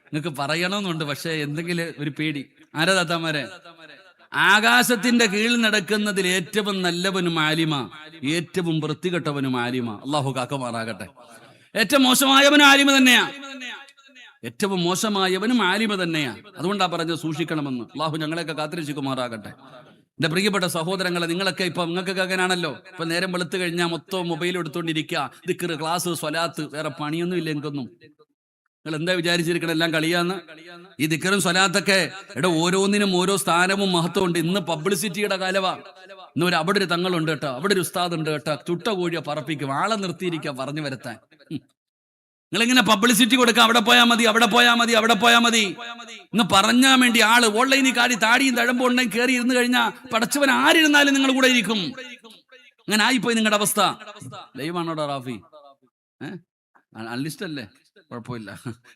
നിങ്ങൾക്ക് പറയണമെന്നുണ്ട്, പക്ഷെ എന്തെങ്കിലും ഒരു പേടി. ആരാ താത്താമാരെ? ആകാശത്തിന്റെ കീഴിൽ നടക്കുന്നതിൽ ഏറ്റവും നല്ലവനും ആലിമ, ഏറ്റവും വൃത്തികെട്ടവനും ആലിമ. അള്ളാഹു കാക്കുമാറാകട്ടെ. ഏറ്റവും മോശമായവനും ആലിമ തന്നെയാ. അതുകൊണ്ടാ പറഞ്ഞത് സൂക്ഷിക്കണമെന്ന്. അള്ളാഹു ഞങ്ങളെയൊക്കെ കാത്തിരക്ഷിക്കുമാറാകട്ടെ. എന്റെ പ്രിയപ്പെട്ട സഹോദരങ്ങളെ, നിങ്ങളൊക്കെ ഇപ്പൊ നിങ്ങൾക്കൊക്കെ അങ്ങനാണല്ലോ. ഇപ്പൊ നേരം വെളുത്ത് കഴിഞ്ഞാൽ മൊത്തം മൊബൈൽ എടുത്തോണ്ടിരിക്കുക, ദിക്ർ, ക്ലാസ്, സ്വലാത്ത്, വേറെ പണിയൊന്നും ഇല്ല എനിക്കൊന്നും. നിങ്ങൾ എന്താ വിചാരിച്ചിരിക്കണം എല്ലാം കളിയാന്ന്? ഈ ദിക്റും സ്വലാത്തൊക്കെ ഓരോന്നിനും ഓരോ സ്ഥാനവും മഹത്വം ഉണ്ട്. ഇന്ന് പബ്ലിസിറ്റിയുടെ കാലവാ. ഇന്ന് അവിടെ ഒരു തങ്ങളുണ്ട് കേട്ടോ, അവിടെ ഒരു ഉസ്താദ് ഉണ്ട് കേട്ടോ, ചുട്ട കോഴിയെ പറപ്പിക്കും, ആളെ നിർത്തിയിരിക്കുക പറഞ്ഞു വരുത്താൻ. നിങ്ങളിങ്ങനെ പബ്ലിസിറ്റി കൊടുക്കാം, അവിടെ പോയാൽ മതി, അവിടെ പോയാൽ മതി, അവിടെ പോയാൽ മതി എന്ന് പറഞ്ഞാൽ വേണ്ടി ആള് ഓൺലൈനിൽ കാടി താടിയും തഴമ്പും ഉണ്ടെങ്കിൽ കയറി ഇരുന്ന് കഴിഞ്ഞാൽ പടച്ചവൻ ആരിരുന്നാലും നിങ്ങൾ കൂടെ ഇരിക്കും. അങ്ങനെ ആയിപ്പോയി നിങ്ങളുടെ അവസ്ഥ. ലൈവാണോടാ റാഫി? അൺലിസ്റ്റല്ലേ? കുഴപ്പമില്ല,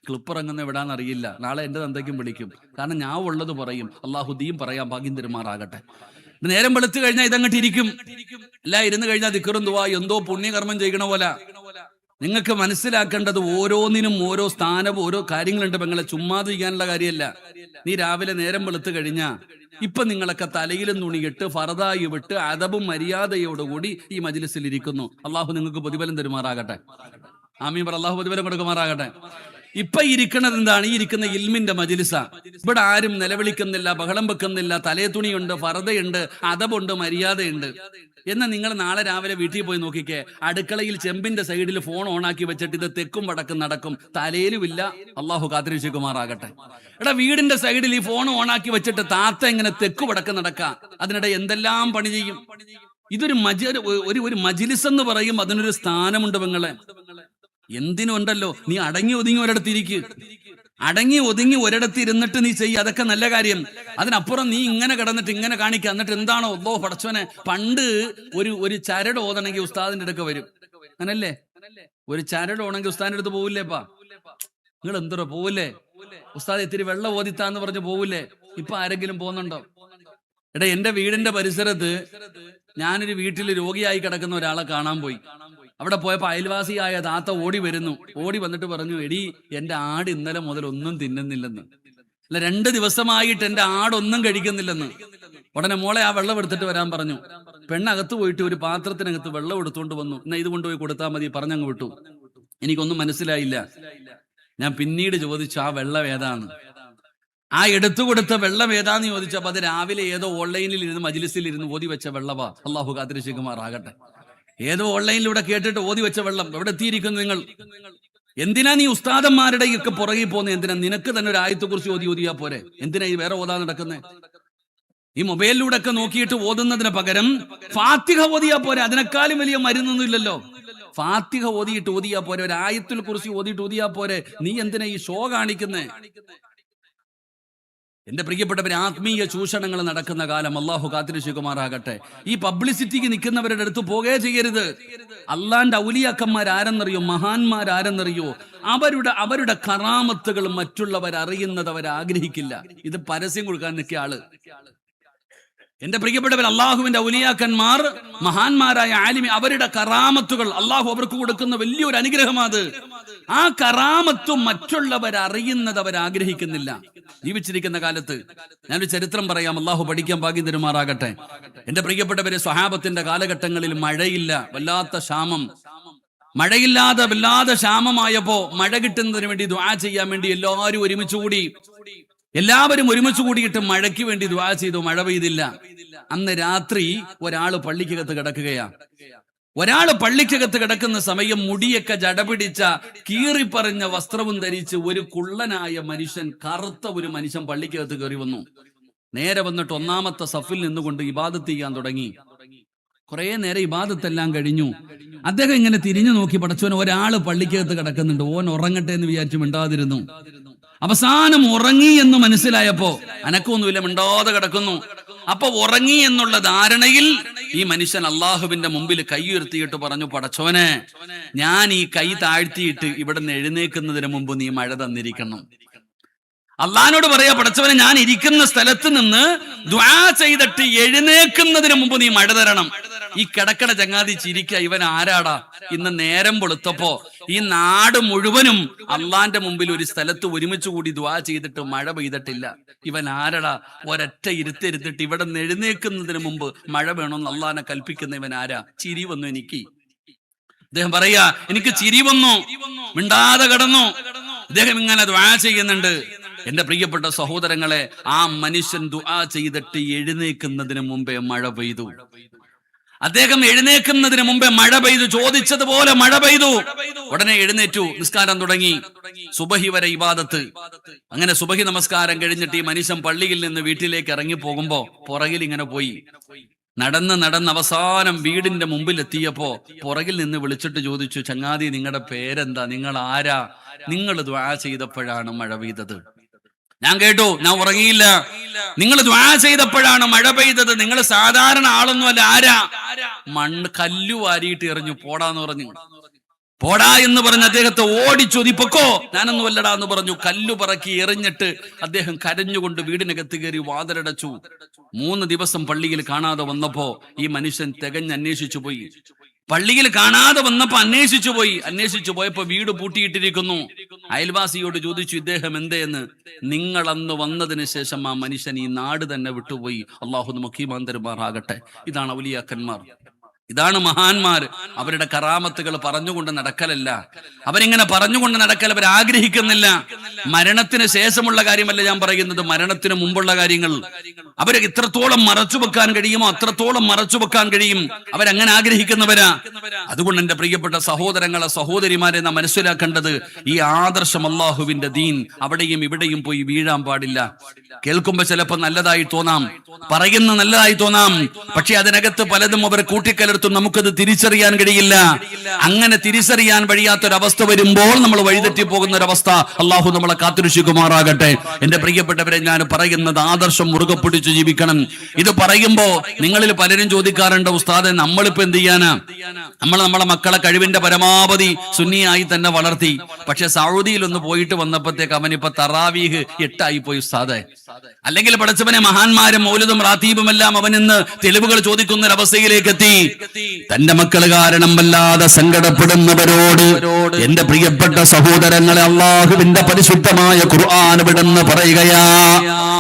ക്ലിപ്പ് ഇറങ്ങുന്ന എവിടാന്ന് അറിയില്ല. നാളെ എന്റെ തന്തയ്ക്കും വിളിക്കും. കാരണം ഞാൻ ഉള്ളത് പറയും, അള്ളാഹുദ്ദീൻ പറയാൻ ഭാഗ്യം തരുമാറാകട്ടെ. നേരം വെളുത്ത് കഴിഞ്ഞാൽ ഇതങ്ങോട്ട് ഇരിക്കും. എല്ലാം ഇരുന്ന് കഴിഞ്ഞാൽ ദിക്റും ദുആ എന്തോ പുണ്യകർമ്മം ചെയ്യണ പോലെ. നിങ്ങൾക്ക് മനസ്സിലാക്കേണ്ടത് ഓരോന്നിനും ഓരോ സ്ഥാനവും ഓരോ കാര്യങ്ങളുണ്ട്. പെങ്ങളെ ചുമ്മാതെ ചെയ്യാനുള്ള കാര്യമല്ല. നീ രാവിലെ നേരം വെളുത്ത് കഴിഞ്ഞാ ഇപ്പൊ നിങ്ങളൊക്കെ തലയിലും തുണിയിട്ട് ഫർദായി വിട്ട് അദബും മര്യാദയോടുകൂടി ഈ മജ്ലിസിൽ ഇരിക്കുന്നു. അള്ളാഹു നിങ്ങൾക്ക് പ്രതിഫലം തരുമാറാകട്ടെ. ആമീൻ പറ. അള്ളാഹു പ്രതിഫലം കൊടുക്കുമാറാകട്ടെ. ഇപ്പൊ ഇരിക്കണത് എന്താണ്? ഈ ഇരിക്കുന്ന ഇൽമിന്റെ മജ്ലിസ. ഇവിടെ ആരും നിലവിളിക്കുന്നില്ല, ബഹളം വെക്കുന്നില്ല. തലേ തുണിയുണ്ട്, ഫർദയുണ്ട്, അദബുണ്ട്, മര്യാദയുണ്ട്. എന്നാൽ നിങ്ങൾ നാളെ രാവിലെ വീട്ടിൽ പോയി നോക്കിക്കേ, അടുക്കളയിൽ ചെമ്പിന്റെ സൈഡിൽ ഫോൺ ഓണാക്കി വെച്ചിട്ട് ഇത് തെക്കും വടക്കും നടക്കും, തലയിലുമില്ല. അള്ളാഹു കാത്തിരിക്കുമാറാകട്ടെ. വീടിന്റെ സൈഡിൽ ഈ ഫോൺ ഓണാക്കി വെച്ചിട്ട് താത്ത ഇങ്ങനെ തെക്കു വടക്ക് നടക്കാം. അതിനിടെ എന്തെല്ലാം പണി ചെയ്യും. ഇതൊരു ഒരു മജ്ലിസ് എന്ന് പറയും, അതിനൊരു സ്ഥാനമുണ്ട് പെങ്ങളെ. എന്തിനുണ്ടല്ലോ, നീ അടങ്ങി ഒതുങ്ങി ഒരിടത്തിരിക്ക്. അടങ്ങി ഒതുങ്ങി ഒരിടത്ത് ഇരുന്നിട്ട് നീ ചെയ്യ, അതൊക്കെ നല്ല കാര്യം. അതിനപ്പുറം നീ ഇങ്ങനെ കിടന്നിട്ട് ഇങ്ങനെ കാണിക്കുക. എന്നിട്ട് എന്താണോ ഒന്നോ പടച്ചോനെ, പണ്ട് ഒരു ചരട് ഓതണമെങ്കിൽ ഉസ്താദിന്റെ അടുക്ക വരും. അങ്ങനല്ലേ? ഒരു ചരട് ഓണെങ്കിൽ ഉസ്താദിന്റെ അടുത്ത് പോവില്ലേപ്പാ? നിങ്ങൾ എന്തോ പോവില്ലേ? ഉസ്താദ് ഇത്തിരി വെള്ളം ഓതിത്താന്ന് പറഞ്ഞ് പോവില്ലേ? ഇപ്പൊ ആരെങ്കിലും പോകുന്നുണ്ടോ? എന്റെ വീടിന്റെ പരിസരത്ത് ഞാനൊരു വീട്ടിൽ രോഗിയായി കിടക്കുന്ന ഒരാളെ കാണാൻ പോയി. അവിടെ പോയപ്പോ അയൽവാസിയായ താത്ത ഓടി വരുന്നു. ഓടി വന്നിട്ട് പറഞ്ഞു, എടി എന്റെ ആട് ഇന്നലെ മുതൽ ഒന്നും തിന്നുന്നില്ലെന്ന്. അല്ല, 2 ദിവസമായിട്ട് എന്റെ ആടൊന്നും കഴിക്കുന്നില്ലെന്ന്. ഉടനെ മോളെ ആ വെള്ളം എടുത്തിട്ട് വരാൻ പറഞ്ഞു. പെണ്ണകത്ത് പോയിട്ട് ഒരു പാത്രത്തിനകത്ത് വെള്ളം എടുത്തുകൊണ്ട് വന്നു. എന്നാ ഇത് കൊണ്ടുപോയി കൊടുത്താൽ മതി പറഞ്ഞങ്ങ് വിട്ടു. എനിക്കൊന്നും മനസ്സിലായില്ല. ഞാൻ പിന്നീട് ചോദിച്ചു, ആ വെള്ളം ഏതാന്ന്? ആ എടുത്തു കൊടുത്ത വെള്ളം ഏതാന്ന് ചോദിച്ചപ്പോ അത് രാവിലെ ഏതോ ഓൺലൈനിൽ ഇരുന്ന് മജ്ലിസിൽ ഇരുന്ന് ഓതി വെച്ച വെള്ളവാ. അള്ളാഹു കാത്തിരിക്കുമാറാകട്ടെ. ഏതോ ഓൺലൈനിലൂടെ കേട്ടിട്ട് ഓതി വെച്ച വെള്ളം. എവിടെ എത്തിയിരിക്കുന്നു നിങ്ങൾ? എന്തിനാ നീ ഉസ്താദന്മാരുടെ ഒക്കെ പുറകെ പോകുന്നത്? എന്തിനാ? നിനക്ക് തന്നെ ഒരു ആയത്തെ കുറിച്ച് ഓതിയാ പോരെ? എന്തിനാ ഈ വേറെ ഓതാൻ നടക്കുന്നത്? ഈ മൊബൈലിലൂടെ ഒക്കെ നോക്കിയിട്ട് ഓതുന്നതിന് പകരം ഫാത്തിഹ ഓതിയാ പോരെ? അതിനേക്കാളും വലിയ മരുന്നൊന്നും ഇല്ലല്ലോ. ഫാത്തിഹ ഓതിയാ പോരെ? ഒരു ആയത്തുൽ കുർസി ഓതിയാ പോരെ? നീ എന്തിനാ ഈ ഷോ കാണിക്കുന്നേ? എന്റെ പ്രിയപ്പെട്ടവരെ, ആത്മീയ ചൂഷണങ്ങൾ നടക്കുന്ന കാലം. അള്ളാഹു കാത്തിരക്ഷിക്കുമാറാകട്ടെ. ഈ പബ്ലിസിറ്റിക്ക് നിൽക്കുന്നവരുടെ അടുത്ത് പോകേ ചെയ്യരുത്. അള്ളാന്റെ ഔലിയാക്കന്മാർ ആരെന്നറിയോ? മഹാന്മാരാരെന്നറിയോ? അവരുടെ കറാമത്തുകൾ മറ്റുള്ളവർ അറിയുന്നത് അവർ ആഗ്രഹിക്കില്ല. ഇത് പരസ്യം കൊടുക്കാൻ നിൽക്കിയ ആള്. എന്റെ പ്രിയപ്പെട്ടവർ, അള്ളാഹുവിന്റെ ഔലിയാക്കന്മാർ, മഹാന്മാരായ ആലിമി, അവരുടെ കറാമത്തുകൾ അള്ളാഹു അവർക്ക് കൊടുക്കുന്ന വലിയൊരു അനുഗ്രഹമാണ്. ആ കറാമത്തും മറ്റുള്ളവർ അറിയുന്നത് അവർ ആഗ്രഹിക്കുന്നില്ല. ജീവിച്ചിരിക്കുന്ന കാലത്ത് ഞാനൊരു ചരിത്രം പറയാം. അള്ളാഹു പഠിക്കാൻ ഭാഗ്യം തരുമാറാകട്ടെ. എന്റെ പ്രിയപ്പെട്ടവരെ, സ്വഹാബത്തിന്റെ കാലഘട്ടങ്ങളിൽ മഴയില്ല, വല്ലാത്ത ക്ഷാമം. മഴയില്ലാതെ വല്ലാതെ ക്ഷാമമായപ്പോ മഴ കിട്ടുന്നതിന് വേണ്ടി ദുആ ചെയ്യാൻ വേണ്ടി എല്ലാവരും ഒരുമിച്ച് കൂടിയിട്ട് മഴയ്ക്ക് വേണ്ടി ദുആ ചെയ്തു. മഴ പെയ്തില്ല. അന്ന് രാത്രി ഒരാള് പള്ളിക്കകത്ത് കിടക്കുകയാ. ഒരാള് പള്ളിക്കകത്ത് കിടക്കുന്ന സമയം മുടിയൊക്കെ ജടപിടിച്ച കീറിപ്പറഞ്ഞ വസ്ത്രവും ധരിച്ച് ഒരു കുള്ളനായ മനുഷ്യൻ, കറുത്ത ഒരു മനുഷ്യൻ പള്ളിക്കകത്ത് കയറി വന്നു. നേരെ വന്നിട്ട് 1-ാമത്തെ സഫിൽ നിന്നുകൊണ്ട് ഇബാദത്ത് ചെയ്യാൻ തുടങ്ങി. കുറെ നേരം ഇബാദത്തെല്ലാം കഴിഞ്ഞു. അദ്ദേഹം ഇങ്ങനെ തിരിഞ്ഞു നോക്കി, പടച്ചോൻ, ഒരാള് പള്ളിക്കകത്ത് കിടക്കുന്നുണ്ട്, ഓൻ ഉറങ്ങട്ടെ എന്ന് വിചാരിച്ചു മിണ്ടാതിരുന്നു. അവസാനം ഉറങ്ങി എന്ന് മനസ്സിലായപ്പോ അനക്കൊന്നുമില്ല, മിണ്ടാതെ കിടക്കുന്നു. അപ്പൊ ഉറങ്ങി എന്നുള്ള ധാരണയിൽ ഈ മനുഷ്യൻ അള്ളാഹുവിന്റെ മുമ്പിൽ കൈ ഉയർത്തിയിട്ട് പറഞ്ഞു, പടച്ചോനെ, ഞാൻ ഈ കൈ താഴ്ത്തിയിട്ട് ഇവിടെ നിന്ന് എഴുന്നേക്കുന്നതിന് മുമ്പ് നീ മഴ തന്നിരിക്കണം. അള്ളാഹിനോട് പറയാ, പടച്ചവനെ, ഞാൻ ഇരിക്കുന്ന സ്ഥലത്ത് നിന്ന് ദുആ ചെയ്തിട്ട് എഴുന്നേക്കുന്നതിന് മുമ്പ് നീ മഴ തരണം. ഈ കിടക്കട ചങ്ങാതി ചിരിക്ക, ഇവൻ ആരാടാ? ഇന്ന് നേരം വെളുത്തപ്പോ ഈ നാട് മുഴുവനും അള്ളാന്റെ മുമ്പിൽ ഒരു സ്ഥലത്ത് ഒരുമിച്ച് കൂടി ദുആ ചെയ്തിട്ട് മഴ പെയ്തിട്ടില്ല. ഇവൻ ആരടാ? ഒരൊറ്റ ഇരുത്തിട്ട് ഇവിടെ നിന്ന് എഴുന്നേക്കുന്നതിന് മുമ്പ് മഴ വേണമെന്ന് അള്ളാനെ കൽപ്പിക്കുന്ന ഇവൻ ആരാ? ചിരി വന്നു എനിക്ക്. അദ്ദേഹം പറയാ, എനിക്ക് ചിരി വന്നു, മിണ്ടാതെ കിടന്നു. അദ്ദേഹം ഇങ്ങനെ ദുആ ചെയ്യുന്നുണ്ട്. എന്റെ പ്രിയപ്പെട്ട സഹോദരങ്ങളെ, ആ മനുഷ്യൻ ദുആ ചെയ്തിട്ട് എഴുന്നേൽക്കുന്നതിന് മുമ്പേ മഴ പെയ്തു. അദ്ദേഹം എഴുന്നേൽക്കുന്നതിന് മുമ്പേ മഴ പെയ്തു. ചോദിച്ചതുപോലെ മഴ പെയ്തു. ഉടനെ എഴുന്നേറ്റു, നിസ്കാരം തുടങ്ങി. സുബഹി വരെ ഇബാദത്ത്. അങ്ങനെ സുബഹി നമസ്കാരം കഴിഞ്ഞിട്ട് ഈ മനുഷ്യൻ പള്ളിയിൽ നിന്ന് വീട്ടിലേക്ക് ഇറങ്ങി പോകുമ്പോ പുറകിൽ ഇങ്ങനെ പോയി. നടന്ന് അവസാനം വീടിന്റെ മുമ്പിൽ എത്തിയപ്പോ പുറകിൽ നിന്ന് വിളിച്ചിട്ട് ചോദിച്ചു, ചങ്ങാതി നിങ്ങളുടെ പേരെന്താ, നിങ്ങൾ ആരാ, നിങ്ങൾ ദുആ ചെയ്തപ്പോഴാണ് മഴ പെയ്തത്. ഞാൻ കേട്ടു, ഞാൻ ഉറങ്ങിയില്ല. നിങ്ങൾ ദുആ ചെയ്തപ്പോഴാണ് മഴ പെയ്തത്. നിങ്ങൾ സാധാരണ ആളൊന്നുമല്ല. ആരാ? മണ്ണ് കല്ലു വാരിയിട്ട് എറിഞ്ഞു. പോടാന്ന് പറഞ്ഞു. പോടാ എന്ന് പറഞ്ഞ് അദ്ദേഹത്തെ ഓടിച്ചു. നീ പൊക്കോ, ഞാനൊന്നും വല്ലടാ എന്ന് പറഞ്ഞു. കല്ലു പറക്കി എറിഞ്ഞിട്ട് അദ്ദേഹം കരഞ്ഞുകൊണ്ട് വീടിനകത്ത് കയറി വാതിലടച്ചു. 3 ദിവസം പള്ളിയിൽ കാണാതെ വന്നപ്പോ ഈ മനുഷ്യൻ തികഞ്ഞന്വേഷിച്ചു പോയി. പള്ളിയിൽ കാണാതെ വന്നപ്പോ അന്വേഷിച്ചു പോയപ്പോ വീട് പൂട്ടിയിട്ടിരിക്കുന്നു. അയൽവാസിയോട് ചോദിച്ചു, ഇദ്ദേഹം എന്തേന്ന്. നിങ്ങൾ അന്ന് വന്നതിന് ശേഷം ആ മനുഷ്യൻ ഈ നാട് തന്നെ വിട്ടുപോയി. അള്ളാഹു നമുക്ക് ഈമാൻ തരുമാറാകട്ടെ. ഇതാണ് ഔലിയാക്കന്മാർ, ഇതാണ് മഹാന്മാർ. അവരുടെ കറാമത്തുകൾ പറഞ്ഞുകൊണ്ട് നടക്കലല്ല, അവരിങ്ങനെ പറഞ്ഞുകൊണ്ട് നടക്കൽ അവർ ആഗ്രഹിക്കുന്നില്ല. മരണത്തിന് ശേഷമുള്ള കാര്യമല്ല ഞാൻ പറയുന്നത്, മരണത്തിന് മുമ്പുള്ള കാര്യങ്ങൾ അവര് ഇത്രത്തോളം മറച്ചു വെക്കാൻ കഴിയുമോ അത്രത്തോളം മറച്ചു വെക്കാൻ കഴിയും. അവരങ്ങനെ ആഗ്രഹിക്കുന്നവരാ. അതുകൊണ്ട് എന്റെ പ്രിയപ്പെട്ട സഹോദരങ്ങളെ, സഹോദരിമാരെ, നാം മനസ്സിലാക്കേണ്ടത് ഈ ആദർശം, അള്ളാഹുവിന്റെ ദീൻ അവിടെയും ഇവിടെയും പോയി വീഴാൻ പാടില്ല. കേൾക്കുമ്പോ ചിലപ്പോ നല്ലതായി തോന്നാം, പറയുന്ന നല്ലതായി തോന്നാം, പക്ഷെ അതിനകത്ത് പലതും അവർ കൂട്ടിക്കലർത്തും. നമുക്കത് തിരിച്ചറിയാൻ കഴിയില്ല. അങ്ങനെ തിരിച്ചറിയാൻ കഴിയാത്തൊരവസ്ഥ വരുമ്പോൾ നമ്മൾ വഴിതെറ്റി പോകുന്ന ഒരവസ്ഥ അള്ളാഹു നമ്മളെ കാത്തുരക്ഷിക്കുമാറാകട്ടെ. എന്റെ പ്രിയപ്പെട്ടവരെ, ഞാൻ പറയുന്നത് ആദർശം മുറുകെ പിടിച്ചു ജീവിക്കണം. ഇത് പറയുമ്പോ നിങ്ങളിൽ പലരും ചോദിക്കാറുണ്ട്, ഉസ്താദെ നമ്മളിപ്പോ എന്ത് ചെയ്യാനാ, നമ്മളെ മക്കളെ കഴിവിന്റെ പരമാവധി സുന്നിയായി തന്നെ വളർത്തി, പക്ഷെ സൗദിയിൽ ഒന്ന് പോയിട്ട് വന്നപ്പോഴത്തേക്ക് അവനിപ്പോ തറാവീഹ് 8 ആയി പോയി ഉസ്താദെ. അല്ലെങ്കിൽ പടച്ചവനെ മഹാന്മാരും മൗലിദും റാത്തീബും എല്ലാം അവനിന്ന് തെളിവുകൾ ചോദിക്കുന്ന ഒരു അവസ്ഥയിലേക്ക് എത്തി. തന്റെ മക്കൾ കാരണം വല്ലാതെ സങ്കടപ്പെടുന്നവരോട് എന്റെ പ്രിയപ്പെട്ട സഹോദരങ്ങളെ, അള്ളാഹുവിന്റെ പരിശുദ്ധമായ ഖുർആൻ വിടുന്ന് പറയുകയാ,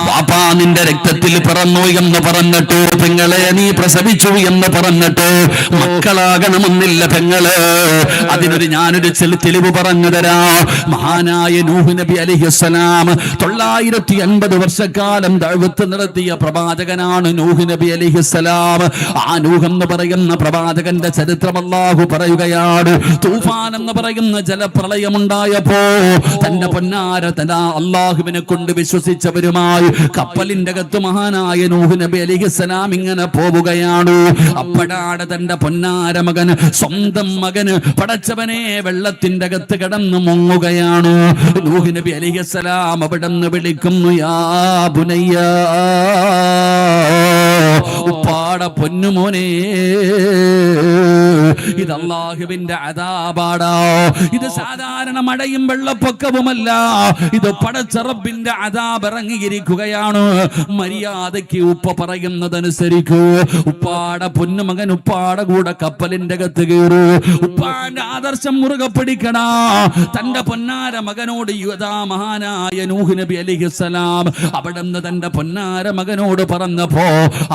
വാപ്പാ നിന്റെ രക്തത്തിൽ പിറന്നു എന്ന് പറഞ്ഞിട്ട്, പെങ്ങളെ നീ പ്രസവിച്ചു എന്ന് പറഞ്ഞിട്ട് മക്കളാകണമെന്നില്ല പെങ്ങള്. ഞാനൊരു തെളിവ് പറഞ്ഞു തരാ. മഹാനായ നൂഹ് നബി അലൈഹിസ്സലാം 950 വർഷക്കാലം ദഅവത്ത് നടത്തിയ പ്രവാചകനാണ് നൂഹ് നബി അലൈഹിസ്സലാം. ആ നൂഹ് എന്ന് പറയുന്ന പ്രവാചകന്റെ ചരിത്രം അല്ലാഹു പറയുകയാണ്. തൂഫാൻ എന്ന് പറയുന്ന ജലപ്രളയമുണ്ടായപ്പോ തന്റെ പൊന്നാര അല്ലാഹുവിനെ കൊണ്ട് വിശ്വസിച്ചവരുമായി കപ്പലിന്റെ അകത്ത് മഹാനായ നൂഹ് നബി അലൈഹിസ്സലാം ഇങ്ങനെ പോവുകയാണ്. അപ്പോഴാണ് തന്റെ പൊന്നാര മകൻ, സ്വന്തം മകന് പടച്ചവനെ വെള്ളത്തിന്റെ അകത്ത് കിടന്ന് മുങ്ങുകയാണ്. നൂഹ് നബി അലൈഹിസ്സലാം അവിടെ നിന്ന് വിളിക്കുന്നു, യാ ബുനയ്യ, ഉപ്പാട പൊന്നുമോനെ, ഇത് അല്ലാഹുവിന്റെ അദാബാടാ. ഇത് സാധാരണ മഴയും വെള്ളപ്പൊക്കവുമല്ല, ഇത് പടച്ച റബ്ബിന്റെ അദാബ് ഇറങ്ങിയിരിക്കുകയാണ്. മര്യാദയ്ക്ക് ഉപ്പ പറയുന്നതനുസരിക്കൂ. ഉപ്പാട പൊന്നുമകൻ ഉപ്പാട കൂടെ കപ്പലിന്റെ അകത്ത് കയറൂ. ഉപ്പാന്റെ ആദർശം മുറുകെ പിടിക്കണ. തന്റെ പൊന്നാര മകനോട് മഹാനായ നൂഹ് നബി അലൈഹിസ്സലാം അവിടെ നിന്ന് തന്റെ പൊന്നാര മകനോട് പറഞ്ഞപ്പോ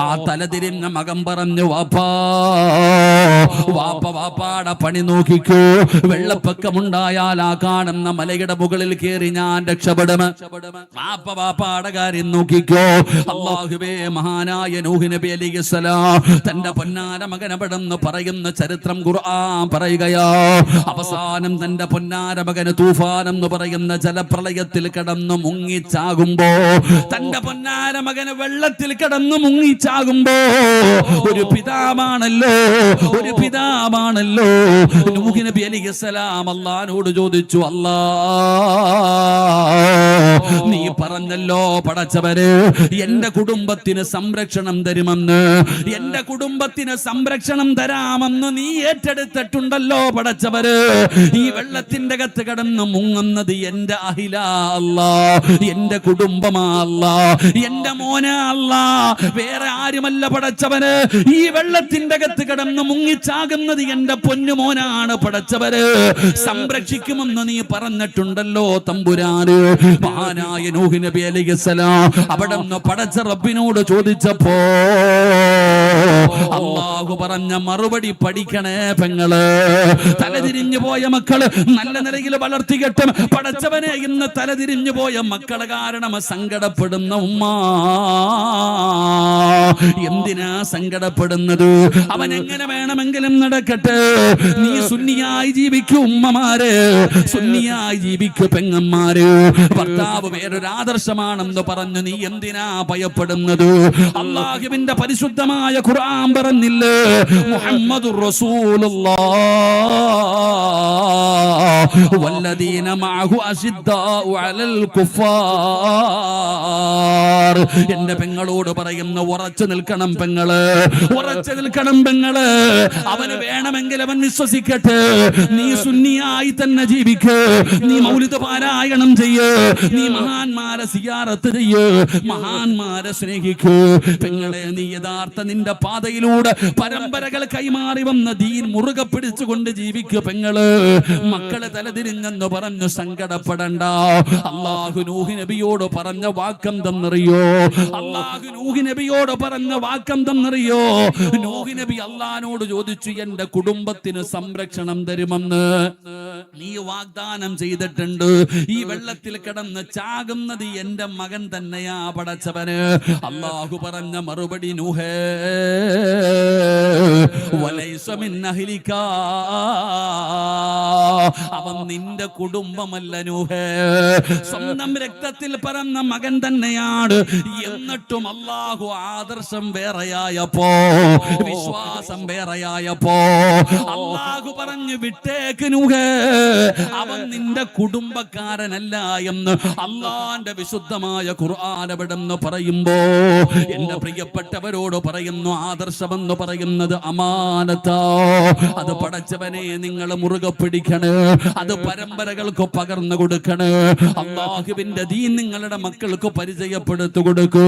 ആ തലതിരിഞ്ഞ മകൻ പറഞ്ഞു, വാപ്പാടെ പണി നോക്കിക്കോ. വെള്ളപ്പൊക്കമുണ്ടായാൽ ആ കാണുന്ന മലയുടെ മുകളിൽ കയറി ഞാൻ രക്ഷപ്പെടും. വാപ്പാടെ കാര്യം നോക്കിക്കോ. അല്ലാഹുവേ, മഹാനായ നൂഹ് നബി അലൈഹിസ്സലാം തന്റെ പൊന്നാര മകൻ അവിടെ നിന്ന് പറയുന്ന ചരിത്രം ഖുർആൻ പറയുകയാ. അവസാനം തന്റെ പൊന്നാര മകന് തൂഫാൻ എന്ന് പറയുന്ന ജലപ്രളയത്തിൽ കിടന്നു മുങ്ങിച്ചാകുമ്പോ, തന്റെ പൊന്നാര മകന് വെള്ളത്തിൽ കിടന്നു മുങ്ങിച്ചാകുമ്പോ ഒരു പിതാവാണല്ലോ നൂഹ് നബി അലൈഹിസ്സലാം അല്ലാഹുവോട് ചോദിച്ചു, അല്ലാ നീ പറഞ്ഞല്ലോ പടച്ചവരെ എന്റെ കുടുംബത്തിന് സംരക്ഷണം തരുമെന്ന്, എന്റെ കുടുംബത്തിന് സംരക്ഷണം തരാമെന്ന് നീ ഏറ്റെടുത്തിട്ടുണ്ടല്ലോ പടച്ചവര്. ഈ വെള്ളത്തിന്റെ അകത്ത് കിടന്ന് മുങ്ങുന്നത് എന്റെ അഹില അല്ലാ, എന്റെ കുടുംബമാ അല്ലാ, എന്റെ മോന അല്ലാ, വേറെ ആരുമല്ല പടച്ചവന്. ഈ വെള്ളത്തിന്റെ അകത്ത് കിടന്ന് മുങ്ങി ചാകുന്നത് എന്റെ പൊന്നുമോനാണ് പടച്ചവര് സംരക്ഷിക്കുമെന്ന് നീ പറഞ്ഞിട്ടുണ്ടല്ലോ തമ്പുരാന്. മഹാനായ നൂഹ് നബി അലൈഹിസ്സലാം അവിടുന്ന് പടച്ച റബ്ബിനോട് ചോദിച്ചപ്പോ അല്ലാഹു പറഞ്ഞ മറുപടി പഠിക്കണേ പെങ്ങള്. തലതിരിഞ്ഞു പോയ മക്കള് നല്ല നിലയിൽ വളർത്തികെട്ടും പടച്ചവനെ ഇന്ന് തലതിരിഞ്ഞു പോയ മക്കള് കാരണം സങ്കടപ്പെടുന്ന ഉമ്മ എന്തിനാ സങ്കടപ്പെടുന്നത്? അവൻ എങ്ങനെ വേണമെങ്കിലും നടക്കട്ടെ. നീ സുന്നിയായി ജീവിക്കൂ ഉമ്മമാര്, സുന്നിയായി ജീവിക്കൂ പെങ്ങന്മാര്. ഭർത്താവ് വേറൊരു ആദർശമാണെന്ന് പറഞ്ഞു നീ എന്തിനാ ഭയപ്പെടുന്നത്? അല്ലാഹുവിന്റെ പരിശുദ്ധമായ ഖുർആൻ പറഞ്ഞില്ലേ, മുഹമ്മദുർ റസൂലുള്ളാഹ് വല്ലദീന മഅഹു അശിദ്ദാഉ അലൽ കുഫാർ. എന്റെ പെങ്ങളോട് പറയുന്ന ഉറച്ചു നിൽക്കണം പെങ്ങള്, ഉറച്ചു നിൽക്കണം പെങ്ങള്. അവന് വേണമെങ്കിൽ അവൻ വിശ്വസിക്കട്ടെ. നീ സുന്നിയായി തന്നെ ജീവിക്ക്, നീ മൗലിദ് പാരായണം ചെയ്യ്, നീ മഹാന്മാരെ സിയാറത്ത് ചെയ്യ്, മഹാന്മാരെ സ്നേഹിക്കൂ പെങ്ങളെ. നീ യഥാർത്ഥ നിന്റെ പാതയിലൂടെ പരമ്പരകൾ കൈമാറി വന്ന ദീൻ മുറുകെ പിടിച്ചുകൊണ്ട് ജീവിക്കൂ പെങ്ങള്. മക്കളെ തലതിരിഞ്ഞെന്ന് പറഞ്ഞു സങ്കടപ്പെടണ്ട. അല്ലാഹു നൂഹ് നബിയോട് പറഞ്ഞ വാക്കെന്തെന്നറിയോ? അല്ലാഹു നൂഹ് നബിയോട് പറഞ്ഞ വാക്കെന്തെന്നറിയോ? നൂഹ് നബി അല്ലാഹുവിനോട് ചോദിച്ചു, എന്റെ കുടുംബത്തിന് സംരക്ഷണം തരുമെന്ന് നീ വാഗ്ദാനം ചെയ്തിട്ടുണ്ട്. ഈ വെള്ളത്തിൽ കിടന്ന് ചാകുന്നത് എന്റെ മകൻ തന്നെയാ പടച്ചവന്. അല്ലാഹു പറഞ്ഞ മറുപടി, നൂഹേ വലൈസ മിൻ അഹ്ലിക, അവൻ നിന്റെ കുടുംബമല്ല നൂഹേ. സ്വന്തം രക്തത്തിൽ പിറന്ന മകൻ തന്നെയാണ്. എന്നിട്ടും അല്ലാഹു ആദർശം വേറെയായപ്പോ, വിശ്വാസം വേറെയായപ്പോ അല്ലാഹു പറഞ്ഞു വിട്ടേക്ക് നൂഹേ, അവൻ നിന്റെ കുടുംബക്കാരനല്ല എന്ന് അല്ലാഹുവിന്റെ വിശുദ്ധമായ ഖുർആൻ അവിടെന്ന് പറയുമ്പോ എന്റെ പ്രിയപ്പെട്ടവരോട് പറയുന്നു, ആദർശമെന്ന് പറയുന്നത് അമാനത്താ. അത് പടച്ചവനെ നിങ്ങൾ മുറുകെ പിടിക്കണേ, അത് പരമ്പരകൾക്ക് പകർന്നു കൊടുക്കണേ. അല്ലാഹുവിന്റെ ദീൻ നിങ്ങളുടെ മക്കൾക്ക് പരിചയപ്പെടുത്തു കൊടുക്കൂ.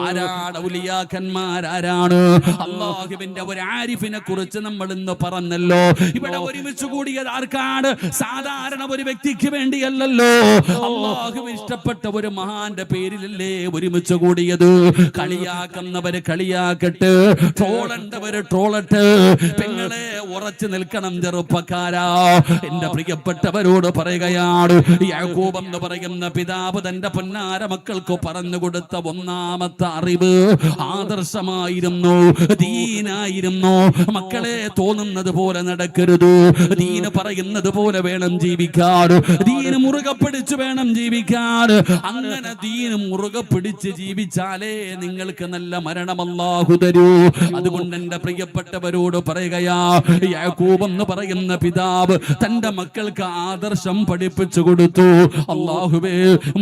ആരാണ് ഔലിയാക്കന്മാർ? ആരാണ്? അല്ലാഹുവിന്റെ ഒരു ആരിഫിനെ കുറിച്ച് നമ്മൾ ഇന്ന് പറഞ്ഞല്ലോ. ഇവിടെ ഒരുമിച്ച് കൂടിയത് ആർക്കാണ്? സാധാരണ ഒരു വ്യക്തിക്ക് വേണ്ടിയല്ലല്ലോ. അല്ലാഹു ഇഷ്ടപ്പെട്ട ഒരു മഹാന്റെ പേരിലല്ലേ ഒരുമിച്ച് കൂടിയത്. കളിയാക്കുന്നവര് കളിയാക്കട്ടെ, ട്രോളണ്ടവര് ട്രോളട്ടെ. പെങ്ങളെ ഉറച്ചു നിൽക്കണം ചെറുപ്പക്കാരാ. എന്റെ പ്രിയപ്പെട്ടവരോട് പറയുകയാണ്, യാക്കൂബ് എന്ന് പറയുന്ന പിതാവ് തന്റെ പൊന്നാര മക്കൾക്ക് പറഞ്ഞു കൊടുത്ത ഒന്നാമത്തെ അറിവ് ആദർശമായിരുന്നു, ദീനായിരുന്നു. മക്കളെ തോന്നുന്നത് പോലെ നടക്കരുത്, ദീന് പറയുന്നത് പോലെ വേണം ജീവിക്കാൻ, ദീന് മുറുകെ പിടിച്ച് വേണം ജീവിക്കാൻ. അങ്ങനെ ദീന് മുറുകെ പിടിച്ച് ജീവിച്ചാലേ നിങ്ങൾക്ക് നല്ല മരണം അല്ലാഹു തരൂ. അതുകൊണ്ട് എന്റെ പ്രിയപ്പെട്ടവരോട് പറയുകയാ, യാക്കൂബ് എന്ന് പറയുന്ന പിതാവ് തന്റെ മക്കൾക്ക് ആദർശം പഠിപ്പിച്ചു കൊടുത്തു. അല്ലാഹുവേ,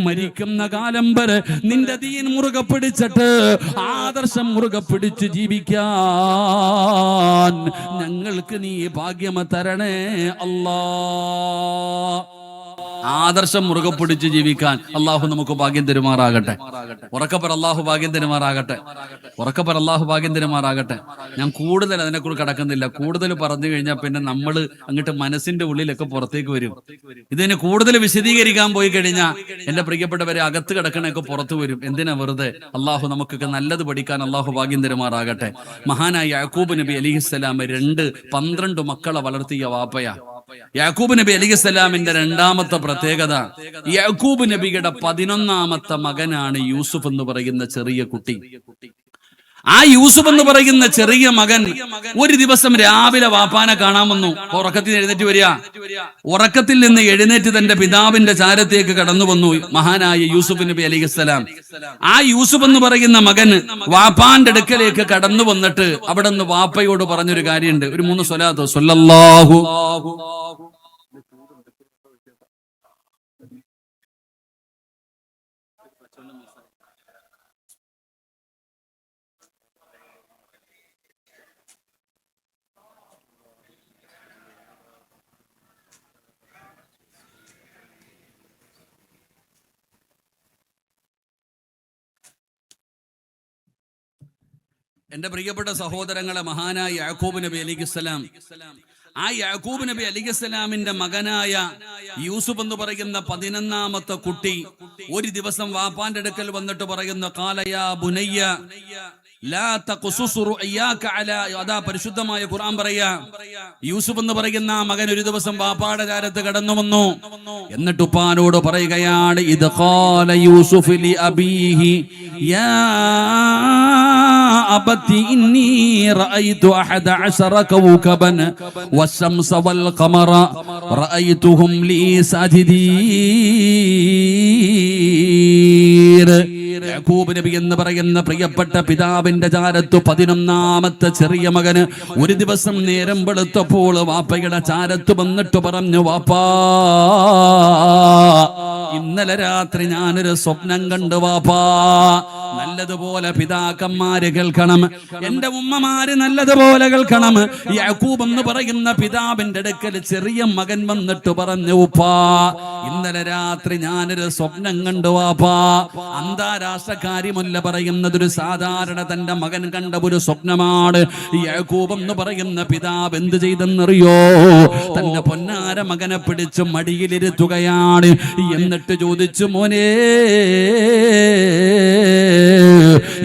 മരിക്കുന്ന കാലം വരെ നിന്റെ ദീൻ മുറുകെ പിടിച്ചിട്ട് ആദർശം മുറുകെ പിടിച്ച് ജീവിക്കാൻ ഞങ്ങൾക്ക് നീ ഭാഗ്യം തരണേ അല്ലാ. ആദർശം മുറുകെ പിടിച്ച് ജീവിക്കാൻ അള്ളാഹു നമുക്ക് ഭാഗ്യം തരുമാറാകട്ടെ. ഉറക്കപ്പർ അള്ളാഹു ഭാഗ്യം തരുമാറാകട്ടെ. ഉറക്കപ്പർ അള്ളാഹു ഭാഗ്യം തരുമാറാകട്ടെ. ഞാൻ കൂടുതൽ അതിനെക്കുറിച്ച് കടക്കുന്നില്ല. കൂടുതൽ പറഞ്ഞു കഴിഞ്ഞാൽ പിന്നെ നമ്മൾ അങ്ങോട്ട് മനസ്സിന്റെ ഉള്ളിലൊക്കെ പുറത്തേക്ക് വരും. ഇതിന് കൂടുതൽ വിശദീകരിക്കാൻ പോയി കഴിഞ്ഞാൽ എന്റെ പ്രിയപ്പെട്ടവരെ അകത്ത് കിടക്കണൊക്കെ പുറത്തു വരും. എന്തിനാ വെറുതെ? അള്ളാഹു നമുക്കൊക്കെ നല്ലത് പഠിക്കാൻ അള്ളാഹു ഭാഗ്യം തരുമാറാകട്ടെ. മഹാനായ യാക്കൂബ് നബി അലൈഹിസ്സലാം 12 മക്കളെ വളർത്തിയ വാപ്പയാ. യാക്കൂബ് നബി അലൈഹിസ്സലാമിന്റെ രണ്ടാമത്തെ പ്രത്യേകത, യാക്കൂബ് നബിയുടെ 11ാമത്തെ മകനാണ് യൂസുഫ് എന്ന് പറയുന്ന ചെറിയ കുട്ടി. ആ യൂസുഫ് എന്ന് പറയുന്ന ചെറിയ മകൻ ഒരു ദിവസം രാവിലെ വാപ്പാനെ കാണാൻ വന്നു. ഉറക്കത്തിൽ എഴുന്നേറ്റ് വരിക. ഉറക്കത്തിൽ നിന്ന് എഴുന്നേറ്റ് തന്റെ പിതാവിന്റെ ചാരത്തേക്ക് കടന്നു വന്നു മഹാനായ യൂസുഫ് നബി അലൈഹിസ്സലാം. ആ യൂസുഫ് എന്ന് പറയുന്ന മകൻ വാപ്പാന്റെ അടുക്കലേക്ക് കടന്നു വന്നിട്ട് അവിടെ നിന്ന് വാപ്പയോട് പറഞ്ഞൊരു കാര്യമുണ്ട്. ഒരു 3 സ്വലാത്ത് സ്വല്ലല്ലാഹു എന്റെ പ്രിയപ്പെട്ട സഹോദരങ്ങളെ, മഹാനായ യാക്കൂബ് നബി അലൈഹിസ്സലാം, ആ യാക്കൂബ് നബി അലൈഹിസ്സലാമിന്റെ മകനായ യൂസുഫ് എന്ന് പറയുന്ന 11ാമത്തെ കുട്ടി ഒരു ദിവസം വാപ്പാന്റെ അടുക്കൽ വന്നിട്ട് പറയുന്നു, ഖാലയാ ബുനയ്യ ലാ തഖ്സുസ് റുഅയാക അലാ, അതാ പരിശുദ്ധമായ ഖുർആൻ പറയാ, യൂസുഫ് എന്ന് പറയുന്ന ആ മകൻ ഒരു ദിവസം വാപ്പാടെ ചാരത്ത് കടന്നു വന്നു. എന്നിട്ട് ഉപ്പാനോട് പറയുകയാണ്, ഇദ് ഖാല യൂസുഫ് ലി അബീഹി യാ അബതി ഇന്നി റഅയ്തു 11 കൗകബൻ വശംസ വൽ ഖമറ റഅയ്തുഹും ലീ സാജിദീൻ. യാക്കൂബ് നബി എന്ന് പറയുന്ന പ്രിയപ്പെട്ട പിതാവിന്റെ ചാരത്ത് 11ാമത്തെ ചെറിയ മകന് ഒരു ദിവസം നേരം വെളുത്തപ്പോൾ വാപ്പയുടെ ചാരത്ത് വന്നിട്ട് പറഞ്ഞു, വാപ്പാ, ഇന്നലെ രാത്രി ഞാനൊരു സ്വപ്നം കണ്ടു വാപ്പാ. നല്ലതുപോലെ പിതാക്കന്മാര് കേൾക്കണം, എന്റെ ഉമ്മമാര് നല്ലതുപോലെ കേൾക്കണം. യാക്കൂബ് എന്ന് പറയുന്ന പിതാവിന്റെ അടുക്കൽ ചെറിയ മകൻ വന്നിട്ട് പറഞ്ഞു, ഉപ്പാ, ഇന്നലെ രാത്രി ഞാനൊരു സ്വപ്നം കണ്ടു വാപ്പാ. അന്താരാഷ്ട്ര കാര്യമല്ല പറയുന്നത്, ഒരു സാധാരണ തന്റെ മകൻ കണ്ട ഒരു സ്വപ്നമാണ്. യാക്കൂബ് എന്ന് പറയുന്ന പിതാവ് എന്ത് ചെയ്തെന്നറിയോ? തന്റെ പൊന്നാര മകനെ പിടിച്ച് മടിയിലിരുത്തുകയാണ്. എന്നിട്ട് ചോദിച്ചു, മോനെ,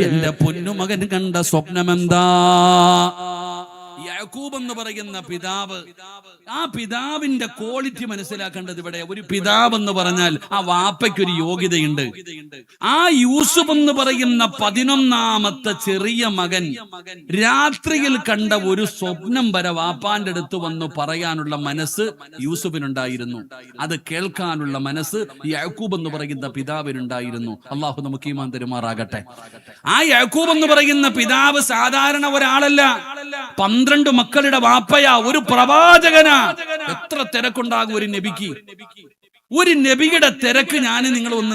എന്റെ പൊന്നുമകൻ കണ്ട സ്വപ്നം എന്താ? യാക്കൂബ് എന്ന് പറയുന്ന പിതാവ്, ആ പിതാവിന്റെ ക്വാളിറ്റി മനസ്സിലാക്കേണ്ടത് ഇവിടെ. ഒരു പിതാവ് എന്ന് പറഞ്ഞാൽ ആ വാപ്പയ്ക്കൊരു യോഗ്യതയുണ്ട്. ആ യൂസുഫ് എന്ന് പറയുന്ന 11ാമത്തെ ചെറിയ മകൻ രാത്രിയിൽ കണ്ട ഒരു സ്വപ്നം വരെ വാപ്പാന്റെ അടുത്ത് വന്ന് പറയാനുള്ള മനസ്സ് യൂസുഫിനുണ്ടായിരുന്നു. അത് കേൾക്കാനുള്ള മനസ്സ് യാക്കൂബ് എന്ന് പറയുന്ന പിതാവിനുണ്ടായിരുന്നു. അള്ളാഹു നമുക്ക് ഈമാൻ തരുമാറാകട്ടെ. ആ യാക്കൂബ് എന്ന് പറയുന്ന പിതാവ് സാധാരണ ഒരാളല്ല, 12 മക്കളുടെ വാപ്പയാ, ഒരു പ്രവാചകനാ. എത്ര തിരക്കുണ്ടാകും ഒരു നബിക്ക്. ഒരു നബിയുടെ തിരക്ക്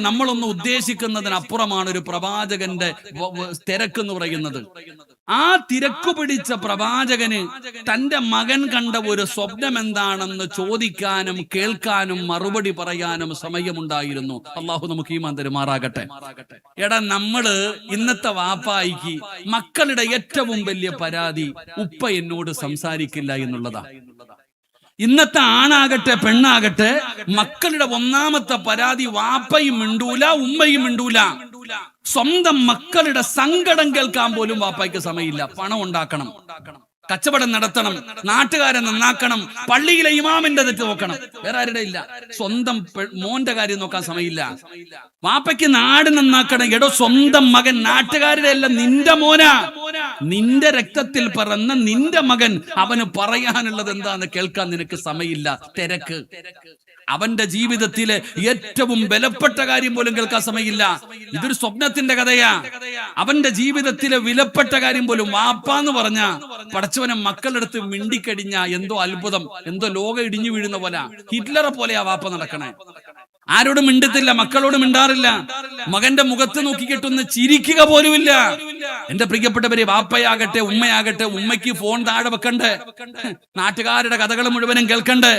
നമ്മളൊന്ന് ഉദ്ദേശിക്കുന്നതിനപ്പുറമാണ് ഒരു പ്രവാചകന്റെ തിരക്ക് എന്ന് പറയുന്നത്. ആ തിരക്കു പിടിച്ച പ്രവാചകന് തന്റെ മകൻ കണ്ട ഒരു സ്വപ്നം എന്താണെന്ന് ചോദിക്കാനും കേൾക്കാനും മറുപടി പറയാനും സമയമുണ്ടായിരുന്നു. അള്ളാഹു നമുക്ക് ഈമാൻ തരുമാറാകട്ടെ. എടാ, നമ്മള് ഇന്നത്തെ വാപ്പായിക്ക് മക്കളുടെ ഏറ്റവും വലിയ പരാതി ഉപ്പ എന്നോട് സംസാരിക്കില്ല എന്നുള്ളതാ. ഇന്നത്തെ ആണാകട്ടെ പെണ്ണാകട്ടെ, മക്കളുടെ ഒന്നാമത്തെ പരാതി വാപ്പയും മിണ്ടൂല, ഉമ്മയും മിണ്ടൂല. സ്വന്തം മക്കളുടെ സങ്കടം കേൾക്കാൻ പോലും വാപ്പായ്ക്ക് സമയമില്ല. പണം ഉണ്ടാക്കണം, കച്ചവടം നടത്തണം, നാട്ടുകാരെ നന്നാക്കണം, പള്ളിയിലെ ഇമാമിന്റെ തെറ്റ് നോക്കണം, വേറെ ആരുടെ ഇല്ല. സ്വന്തം മോന്റെ കാര്യം നോക്കാൻ സമയമില്ല. വാപ്പയ്ക്ക് നാട് നന്നാക്കണം. എടോ, സ്വന്തം മകൻ, നാട്ടുകാരുടെ അല്ല, നിന്റെ മോനാ, നിന്റെ രക്തത്തിൽ പിറന്ന നിന്റെ മകൻ, അവന് പറയാനുള്ളത് എന്താന്ന് കേൾക്കാൻ നിനക്ക് സമയമില്ല. തിരക്ക്. അവന്റെ ജീവിതത്തിലെ ഏറ്റവും വിലപ്പെട്ട കാര്യം പോലും കേൾക്കാൻ സമയമില്ല. ഇതൊരു സ്വപ്നത്തിന്റെ കഥയാ. അവന്റെ ജീവിതത്തിലെ വിലപ്പെട്ട കാര്യം പോലും വാപ്പാന്ന് പറഞ്ഞ പടച്ചവനെ മക്കളെടുത്ത് മിണ്ടിക്കടിഞ്ഞ എന്തോ അത്ഭുതം, എന്തോ ലോകം ഇടിഞ്ഞു വീഴുന്ന പോലെ. ഹിറ്റ്ലറെ പോലെയാ വാപ്പ നടക്കണേ. ആരോടും മിണ്ടത്തില്ല, മക്കളോട് മിണ്ടാറില്ല, മകന്റെ മുഖത്ത് നോക്കിക്കിട്ടൊന്ന് ചിരിക്കുക പോലുമില്ല. എന്റെ പ്രിയപ്പെട്ടവരെ, വാപ്പയാകട്ടെ ഉമ്മയാകട്ടെ, ഉമ്മയ്ക്ക് ഫോൺ താഴെ വെക്കണ്ടേ, നാട്ടുകാരുടെ കഥകൾ മുഴുവനും കേൾക്കണ്ടേ,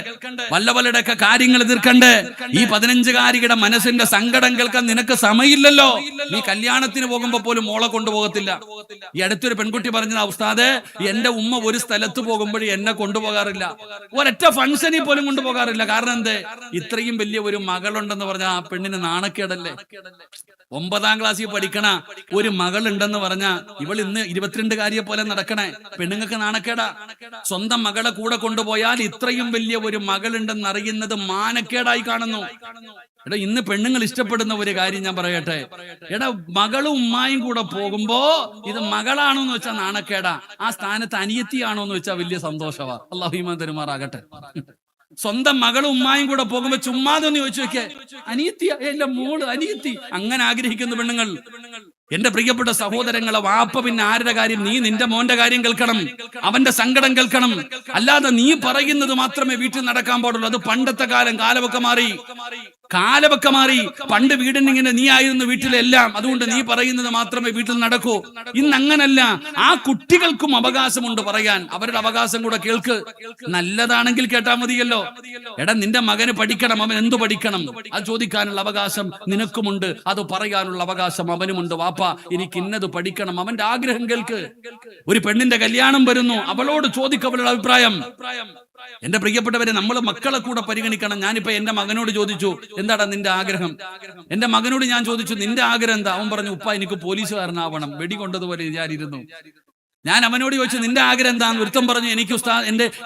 വല്ലവരുടെയൊക്കെ കാര്യങ്ങൾ തീർക്കണ്ടേ. ഈ 15-കാരിയുടെ മനസ്സിന്റെ സങ്കടം കേൾക്കാൻ നിനക്ക് സമയമില്ലല്ലോ. നീ കല്യാണത്തിന് പോകുമ്പോ പോലും മോളെ കൊണ്ടുപോകത്തില്ല. ഈ അടുത്തൊരു പെൺകുട്ടി പറഞ്ഞതാ, ഉസ്താദേ, എന്റെ ഉമ്മ ഒരു സ്ഥലത്ത് പോകുമ്പോഴും എന്നെ കൊണ്ടുപോകാറില്ല, ഒരൊറ്റ ഫംഗ്ഷനിൽ പോലും കൊണ്ടുപോകാറില്ല. കാരണം എന്തേ? ഇത്രയും വലിയ ഒരു മകളുണ്ടെന്ന് പറഞ്ഞ ആ പെണ്ണിന് നാണക്കേടല്ലേ. 9ാം ക്ലാസ്സിൽ പഠിക്കണ ഒരു മകളുണ്ടെന്ന് പറഞ്ഞ ഇവൾ ഇന്ന് 22-കാരിയെ പോലെ നടക്കണേ. പെണ്ണുങ്ങൾക്ക് നാണക്കേടാ. സ്വന്തം മകളെ കൂടെ കൊണ്ടുപോയാൽ ഇത്രയും വലിയ ഒരു മകളുണ്ടെന്ന് അറിയുന്നത് മാനക്കേടായി കാണുന്നു. എടാ, ഇന്ന് പെണ്ണുങ്ങൾ ഇഷ്ടപ്പെടുന്ന ഒരു കാര്യം ഞാൻ പറയട്ടെ. എടാ, മകളും ഉമ്മായും കൂടെ പോകുമ്പോ ഇത് മകളാണോന്ന് വെച്ചാൽ നാണക്കേടാ, ആ സ്ഥാനത്ത് അനിയത്തിയാണോ എന്ന് വെച്ചാൽ വലിയ സന്തോഷവാ. അല്ലാഹു ഈമാൻ തരുമാറാകട്ടെ. സ്വന്തം മകളും ഉമ്മായും കൂടെ പോകുമ്പോ ചുമ്മാതൊന്ന് ചോദിച്ചു നോക്കിയേ, അനിയത്തിയ, എന്റെ മോള് അനിയത്തി, അങ്ങനെ ആഗ്രഹിക്കുന്ന പെണ്ണുങ്ങൾ. എന്റെ പ്രിയപ്പെട്ട സഹോദരങ്ങളെ, വാപ്പ പിന്നെ ആരുടെ കാര്യം? നീ നിന്റെ മോന്റെ കാര്യം കേൾക്കണം, അവന്റെ സങ്കടം കേൾക്കണം. അല്ലാതെ നീ പറയുന്നത് മാത്രമേ വീട്ടിൽ നടക്കാൻ പാടുള്ളൂ. അത് പണ്ടത്തെ കാലമൊക്കെ മാറി. കാലമൊക്കെ മാറി. പണ്ട് വീടിനിങ്ങനെ നീ ആയിരുന്നു വീട്ടിലെല്ലാം, അതുകൊണ്ട് നീ പറയുന്നത് മാത്രമേ വീട്ടിൽ നടക്കൂ. ഇന്ന് അങ്ങനല്ല. ആ കുട്ടികൾക്കും അവകാശമുണ്ട് പറയാൻ. അവരുടെ അവകാശം കൂടെ കേൾക്ക്. നല്ലതാണെങ്കിൽ കേട്ടാ മതിയല്ലോ. എടാ, നിന്റെ മകന് പഠിക്കണം, അവൻ എന്തു പഠിക്കണം, അത് ചോദിക്കാനുള്ള അവകാശം നിനക്കുമുണ്ട്, അത് പറയാനുള്ള അവകാശം അവനുമുണ്ട്. വാപ്പ, എനിക്ക് ഇന്നത് പഠിക്കണം, അവന്റെ ആഗ്രഹം കേൾക്ക്. ഒരു പെണ്ണിന്റെ കല്യാണം വരുന്നു, അവളോട് ചോദിക്കുക അവളുടെ അഭിപ്രായം. എന്റെ പ്രിയപ്പെട്ടവരെ, നമ്മൾ മക്കളെ കൂടെ പരിഗണിക്കണം. ഞാനിപ്പോ എന്റെ മകനോട് ചോദിച്ചു, എന്താടാ നിന്റെ ആഗ്രഹം? എന്റെ മകനോട് ഞാൻ ചോദിച്ചു, നിന്റെ ആഗ്രഹം എന്താ? അവൻ പറഞ്ഞു, ഉപ്പ, എനിക്ക് പോലീസുകാരനാവണം. വെടി കൊണ്ടതുപോലെ വിചാരിയിരുന്നു. ഞാൻ അവനോട് ചോദിച്ചു, നിന്റെ ആഗ്രഹം എന്താന്ന്? ഒരുത്തം പറഞ്ഞു,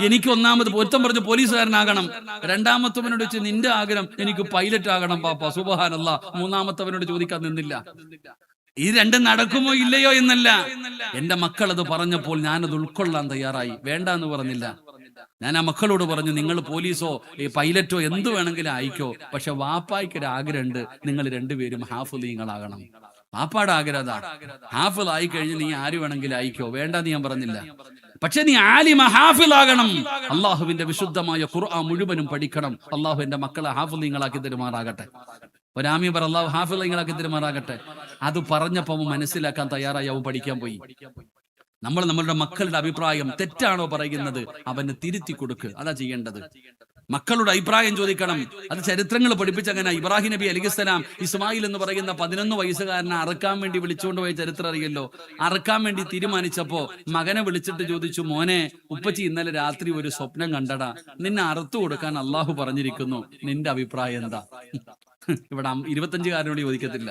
എനിക്ക് ഒന്നാമത് ഒരുത്തം പറഞ്ഞു പോലീസുകാരനാകണം. രണ്ടാമത്തവനോട് ചോദിച്ചു, നിന്റെ ആഗ്രഹം? എനിക്ക് പൈലറ്റ് ആകണം പാപ്പ. സുബ്ഹാനല്ലാഹ്. മൂന്നാമത്തവനോട് ചോദിക്കാൻ നിന്നില്ല. ഈ രണ്ടും നടക്കുമോ ഇല്ലയോ എന്നല്ല. എന്റെ മക്കൾ അത് പറഞ്ഞപ്പോൾ ഞാനത് ഉൾക്കൊള്ളാൻ തയ്യാറായി. വേണ്ട എന്ന് പറഞ്ഞില്ല. ഞാൻ ആ മക്കളോട് പറഞ്ഞു, നിങ്ങൾ പോലീസോ പൈലറ്റോ എന്ത് വേണമെങ്കിലും ആയിക്കോ, പക്ഷെ വാപ്പായ്ക്കൊരു ആഗ്രഹമുണ്ട്, നിങ്ങൾ രണ്ടുപേരും ഹാഫിളീങ്ങളാകണം. വാപ്പാടെ ആഗ്രഹം ഹാഫിൾ ആയി കഴിഞ്ഞ് നീ ആര് വേണമെങ്കിലും ആയിക്കോ, വേണ്ട നീ ഞാൻ പറഞ്ഞില്ല. പക്ഷെ നീ ആലിമ ഹാഫിളാകണം. അള്ളാഹുവിന്റെ വിശുദ്ധമായ ഖുർആൻ മുഴുവനും പഠിക്കണം. അള്ളാഹു എന്റെ മക്കളെ ഹാഫിളീങ്ങളാക്കി തരുമാറാകട്ടെ. ഒരാമി പറ, അള്ളാഹു ഹാഫിളീങ്ങളാക്കി തരുമാറാകട്ടെ. അത് പറഞ്ഞപ്പോ മനസ്സിലാക്കാൻ തയ്യാറായി, അവൻ പഠിക്കാൻ പോയി. നമ്മൾ നമ്മളുടെ മക്കളുടെ അഭിപ്രായം തെറ്റാണോ പറയുന്നത്, അവന് തിരുത്തി കൊടുക്കുക. അതാ ചെയ്യേണ്ടത്. മക്കളുടെ അഭിപ്രായം ചോദിക്കണം. അത് ചരിത്രങ്ങൾ പഠിപ്പിച്ചങ്ങനെ. ഇബ്രാഹിം നബി അലൈഹിസ്സലാം ഇസ്മായിൽ എന്ന് പറയുന്ന 11 വയസ്സുകാരനെ അറക്കാൻ വേണ്ടി വിളിച്ചുകൊണ്ട് പോയ ചരിത്രം അറിയല്ലോ. അറക്കാൻ വേണ്ടി തീരുമാനിച്ചപ്പോ മകനെ വിളിച്ചിട്ട് ചോദിച്ചു, മോനെ, ഉപ്പച്ചി ഇന്നലെ രാത്രി ഒരു സ്വപ്നം കണ്ടടാ, നിന്നെ അറുത്തു കൊടുക്കാൻ അള്ളാഹു പറഞ്ഞിരിക്കുന്നു, നിന്റെ അഭിപ്രായം എന്താ? ഇവിടെ 25കാരനോട് ചോദിക്കത്തില്ല.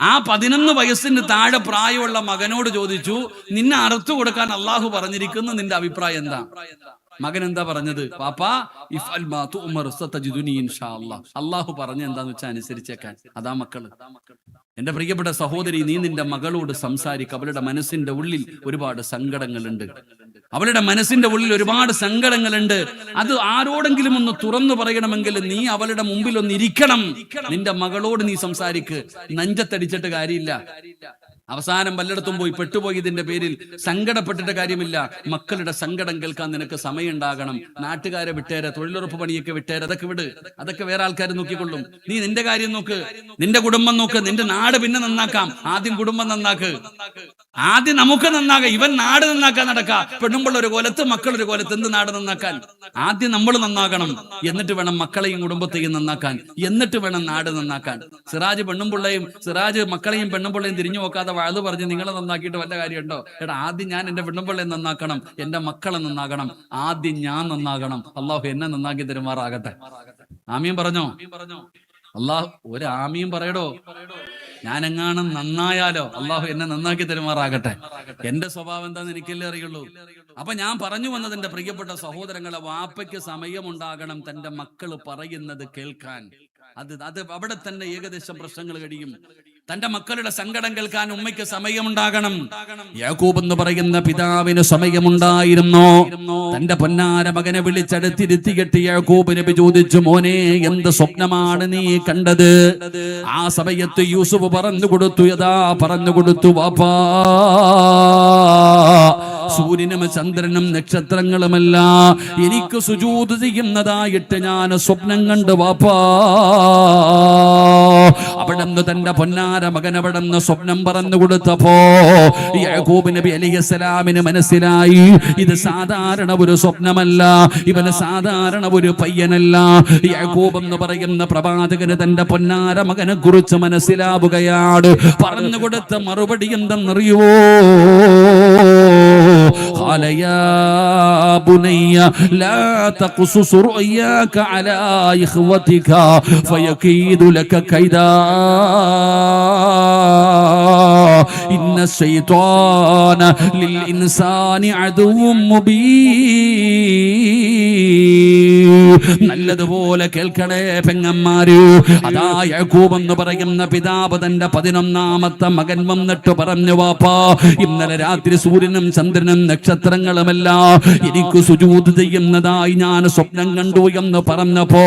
ആ 11 വയസ്സിന് താഴെ പ്രായമുള്ള മകനോട് ചോദിച്ചു, നിന്നെ അറുത്തു കൊടുക്കാൻ അള്ളാഹു പറഞ്ഞിരിക്കുന്നു, നിന്റെ അഭിപ്രായം എന്താ? മകൻ എന്താ പറഞ്ഞത്? പാപ്പാ, ഇഫ്അൽ മാ തുഅ്മർ സതജിദുനി ഇൻഷാ അല്ലാഹ്. അള്ളാഹു പറഞ്ഞ എന്താന്ന് വെച്ചാൽ അനുസരിച്ചേക്കാൻ. അതാ മക്കള്. എന്റെ പ്രിയപ്പെട്ട സഹോദരി, നീ നിന്റെ മകളോട് സംസാരിക്കുക. അവളുടെ മനസ്സിന്റെ ഉള്ളിൽ ഒരുപാട് സങ്കടങ്ങളുണ്ട്. അവളുടെ മനസ്സിന്റെ ഉള്ളിൽ ഒരുപാട് സങ്കടങ്ങളുണ്ട്. അത് ആരോടെങ്കിലും ഒന്ന് തുറന്നു പറയണമെങ്കിൽ നീ അവളുടെ മുമ്പിൽ ഒന്ന് ഇരിക്കണം. നിന്റെ മകളോട് നീ സംസാരിക്ക്. നെഞ്ചത്തടിച്ചിട്ട് കാര്യമില്ല. അവസാനം വല്ലയിടത്തും പോയി പെട്ടുപോയതിന്റെ പേരിൽ സങ്കടപ്പെട്ടിട്ട് കാര്യമില്ല. മക്കളുടെ സങ്കടം കേൾക്കാൻ നിനക്ക് സമയം ഉണ്ടാകണം. നാട്ടുകാരെ വിട്ടേരെ, തൊഴിലുറപ്പ് പണിയൊക്കെ വിട്ടേരെ, അതൊക്കെ വിട്. അതൊക്കെ വേറെ ആൾക്കാർ നോക്കിക്കൊള്ളും. നീ നിന്റെ കാര്യം നോക്ക്, നിന്റെ കുടുംബം നോക്ക്. നിന്റെ നാട് പിന്നെ നന്നാക്കാം. ആദ്യം കുടുംബം നന്നാക്ക്. ആദ്യം നമുക്ക് നന്നാക്കാം. ഇവൻ നാട് നന്നാക്കാൻ നടക്കാം. പെണ്ണുമ്പോൾ ഒരു കൊലത്ത്, മക്കളൊരു കൊലത്ത്. എന്ത് നാട് നന്നാക്കാൻ? ആദ്യം നമ്മൾ നന്നാകണം. എന്നിട്ട് വേണം മക്കളെയും കുടുംബത്തെയും നന്നാക്കാൻ. എന്നിട്ട് വേണം നാട് നന്നാക്കാൻ. സിറാജ് പെണ്ണുമ്പിള്ളയും മക്കളെയും പെണ്ണുമ്പിള്ളയും തിരിഞ്ഞു നോക്കാതെ അത് പറഞ്ഞ് നിങ്ങളെ നന്നാക്കിയിട്ട് വല്ല കാര്യമുണ്ടോ? എടാ, ആദ്യം ഞാൻ എന്റെ പെണ്ണുമ്പിള്ളയെ നന്നാക്കണം, എന്റെ മക്കളെ നന്നാകണം. ആദ്യം ഞാൻ നന്നാകണം. അള്ളാഹു എന്നെ നന്നാക്കി തരുമാറാകട്ടെ. ആമീൻ പറഞ്ഞോ? അള്ളാഹു ഒരു ആമീൻ പറയടോ. ഞാനെങ്ങാനും നന്നായാലോ അള്ളാഹു എന്നെ നന്നാക്കി തരുമാറാകട്ടെ. എന്റെ സ്വഭാവം എന്താന്ന് എനിക്കല്ലേ അറിയുള്ളൂ. അപ്പൊ ഞാൻ പറഞ്ഞു വന്നത്, എന്റെ പ്രിയപ്പെട്ട സഹോദരങ്ങളെ, വാപ്പയ്ക്ക് സമയമുണ്ടാകണം തന്റെ മക്കള് പറയുന്നത് കേൾക്കാൻ. അത് അവിടെ തന്നെ ഏകദേശം പ്രശ്നങ്ങൾ കഴിയും. തന്റെ മക്കളുടെ സങ്കടം കേൾക്കാൻ ഉമ്മയ്ക്ക് സമയമുണ്ടാകണം. യാക്കൂബ് എന്ന് പറയുന്ന പിതാവിന് സമയമുണ്ടായിരുന്നു. തന്റെ പൊന്നാര മകനെ വിളിച്ചെടുത്തിരുത്തി കെട്ടി യാക്കൂബ് നബി ചോദിച്ചു, മോനെ, എന്ത് സ്വപ്നമാണ് നീ കണ്ടത്? ആ സമയത്ത് യൂസുഫ് പറഞ്ഞു കൊടുത്തു, വാപ്പാ, സൂര്യനും ചന്ദ്രനും നക്ഷത്രങ്ങളുമല്ല എനിക്ക് സുജൂദ് ചെയ്യുന്നതായിട്ട് ഞാൻ സ്വപ്നം കണ്ടു വാപ്പാ. അവിടുന്ന് തന്റെ പൊന്നാര മകൻ അവിടുന്ന് സ്വപ്നം പറഞ്ഞു കൊടുത്തപ്പോ യാക്കൂബ് നബി അലൈഹിസ്സലാമിന് മനസ്സിലായി, ഇത് സാധാരണ ഒരു സ്വപ്നമല്ല, ഇവന് സാധാരണ ഒരു പയ്യനല്ല. യാക്കൂബ് എന്ന് പറയുന്ന പ്രവാചകന് തന്റെ പൊന്നാര മകനെ കുറിച്ച് മനസ്സിലാവുകയാണ്. പറഞ്ഞു കൊടുത്ത മറുപടി എന്തെന്നറിയുവോ? قال يا بني لا تقصص رؤياك على إخوتك فيكيد لك كيدا إن الشيطان للإنسان عدو مبين. നല്ലതുപോലെ കേൾക്കണേ പെങ്ങന്മാര്. അതാ യാക്കൂബ് എന്ന് പറയുന്ന പിതാവ് തന്റെ 11ാമത്തെ മകൻ വന്നിട്ട് പറഞ്ഞു, വാപ്പാ, ഇന്നലെ രാത്രി സൂര്യനും ചന്ദ്രനും നക്ഷത്രങ്ങളുമല്ല എനിക്ക് സുജൂദ് ചെയ്യുന്നതായി ഞാൻ സ്വപ്നം കണ്ടു എന്ന് പറഞ്ഞപ്പോ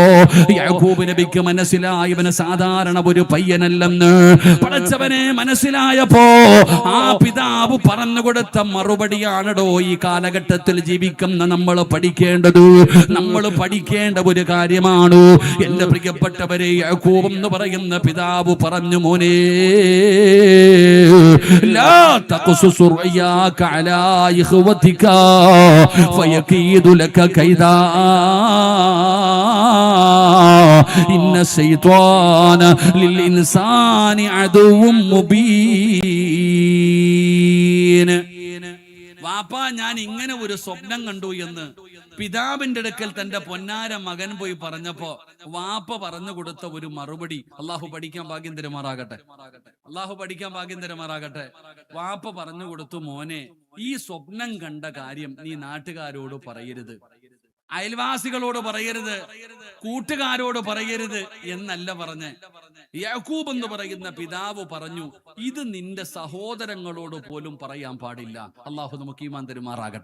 യാക്കൂബ് നബിക്ക് മനസ്സിലായി, ഇവന് സാധാരണ ഒരു പയ്യനല്ലെന്ന്. പടച്ചവനെ മനസ്സിലായപ്പോ ആ പിതാവ് പറഞ്ഞു കൊടുത്ത മറുപടിയാണടോ ഈ കാലഘട്ടത്തിൽ ജീവിക്കുന്ന നമ്മൾ പഠിക്കേണ്ടത്. നമ്മൾ പഠിക്കേണ്ട ഒരു കാര്യമാണ്. എന്റെ പ്രിയപ്പെട്ടവരെ, യാക്കൂബ് എന്ന് പറയുന്ന പിതാവ് പറഞ്ഞു, മോനെ ലാ തഖ്സുസ് റുയാക അലാ ഇഖ്വതിക ഫയകീദു ലക കൈദാ ഇന്ന ശൈത്വാന ലിൽ ഇൻസാനി അദുവ്വും മുബീൻ. വാപ്പ, ഞാൻ ഇങ്ങനെ ഒരു സ്വപ്നം കണ്ടു എന്ന് പിതാവിന്റെ അടുക്കൽ തന്റെ പൊന്നാര മകൻ പോയി പറഞ്ഞപ്പോ വാപ്പ പറഞ്ഞു കൊടുത്ത ഒരു മറുപടി, അള്ളാഹു പഠിക്കാൻ ഭാഗ്യം തരുമാറാകട്ടെ, അള്ളാഹു പഠിക്കാൻ ഭാഗ്യം തരുമാറാകട്ടെ. വാപ്പ പറഞ്ഞു കൊടുത്തു, മോനെ, ഈ സ്വപ്നം കണ്ട കാര്യം നീ നാട്ടുകാരോട് പറയരുത്, അയൽവാസികളോട് പറയരുത്, കൂട്ടുകാരോട് പറയരുത് എന്നല്ല പറഞ്ഞ്. യാക്കൂബ് എന്ന് പറയുന്ന പിതാവ് പറഞ്ഞു, ഇത് നിന്റെ സഹോദരങ്ങളോട് പോലും പറയാൻ പാടില്ല. അള്ളാഹു നമുക്ക് ഈമാൻ തരുമാറാകട്ടെ.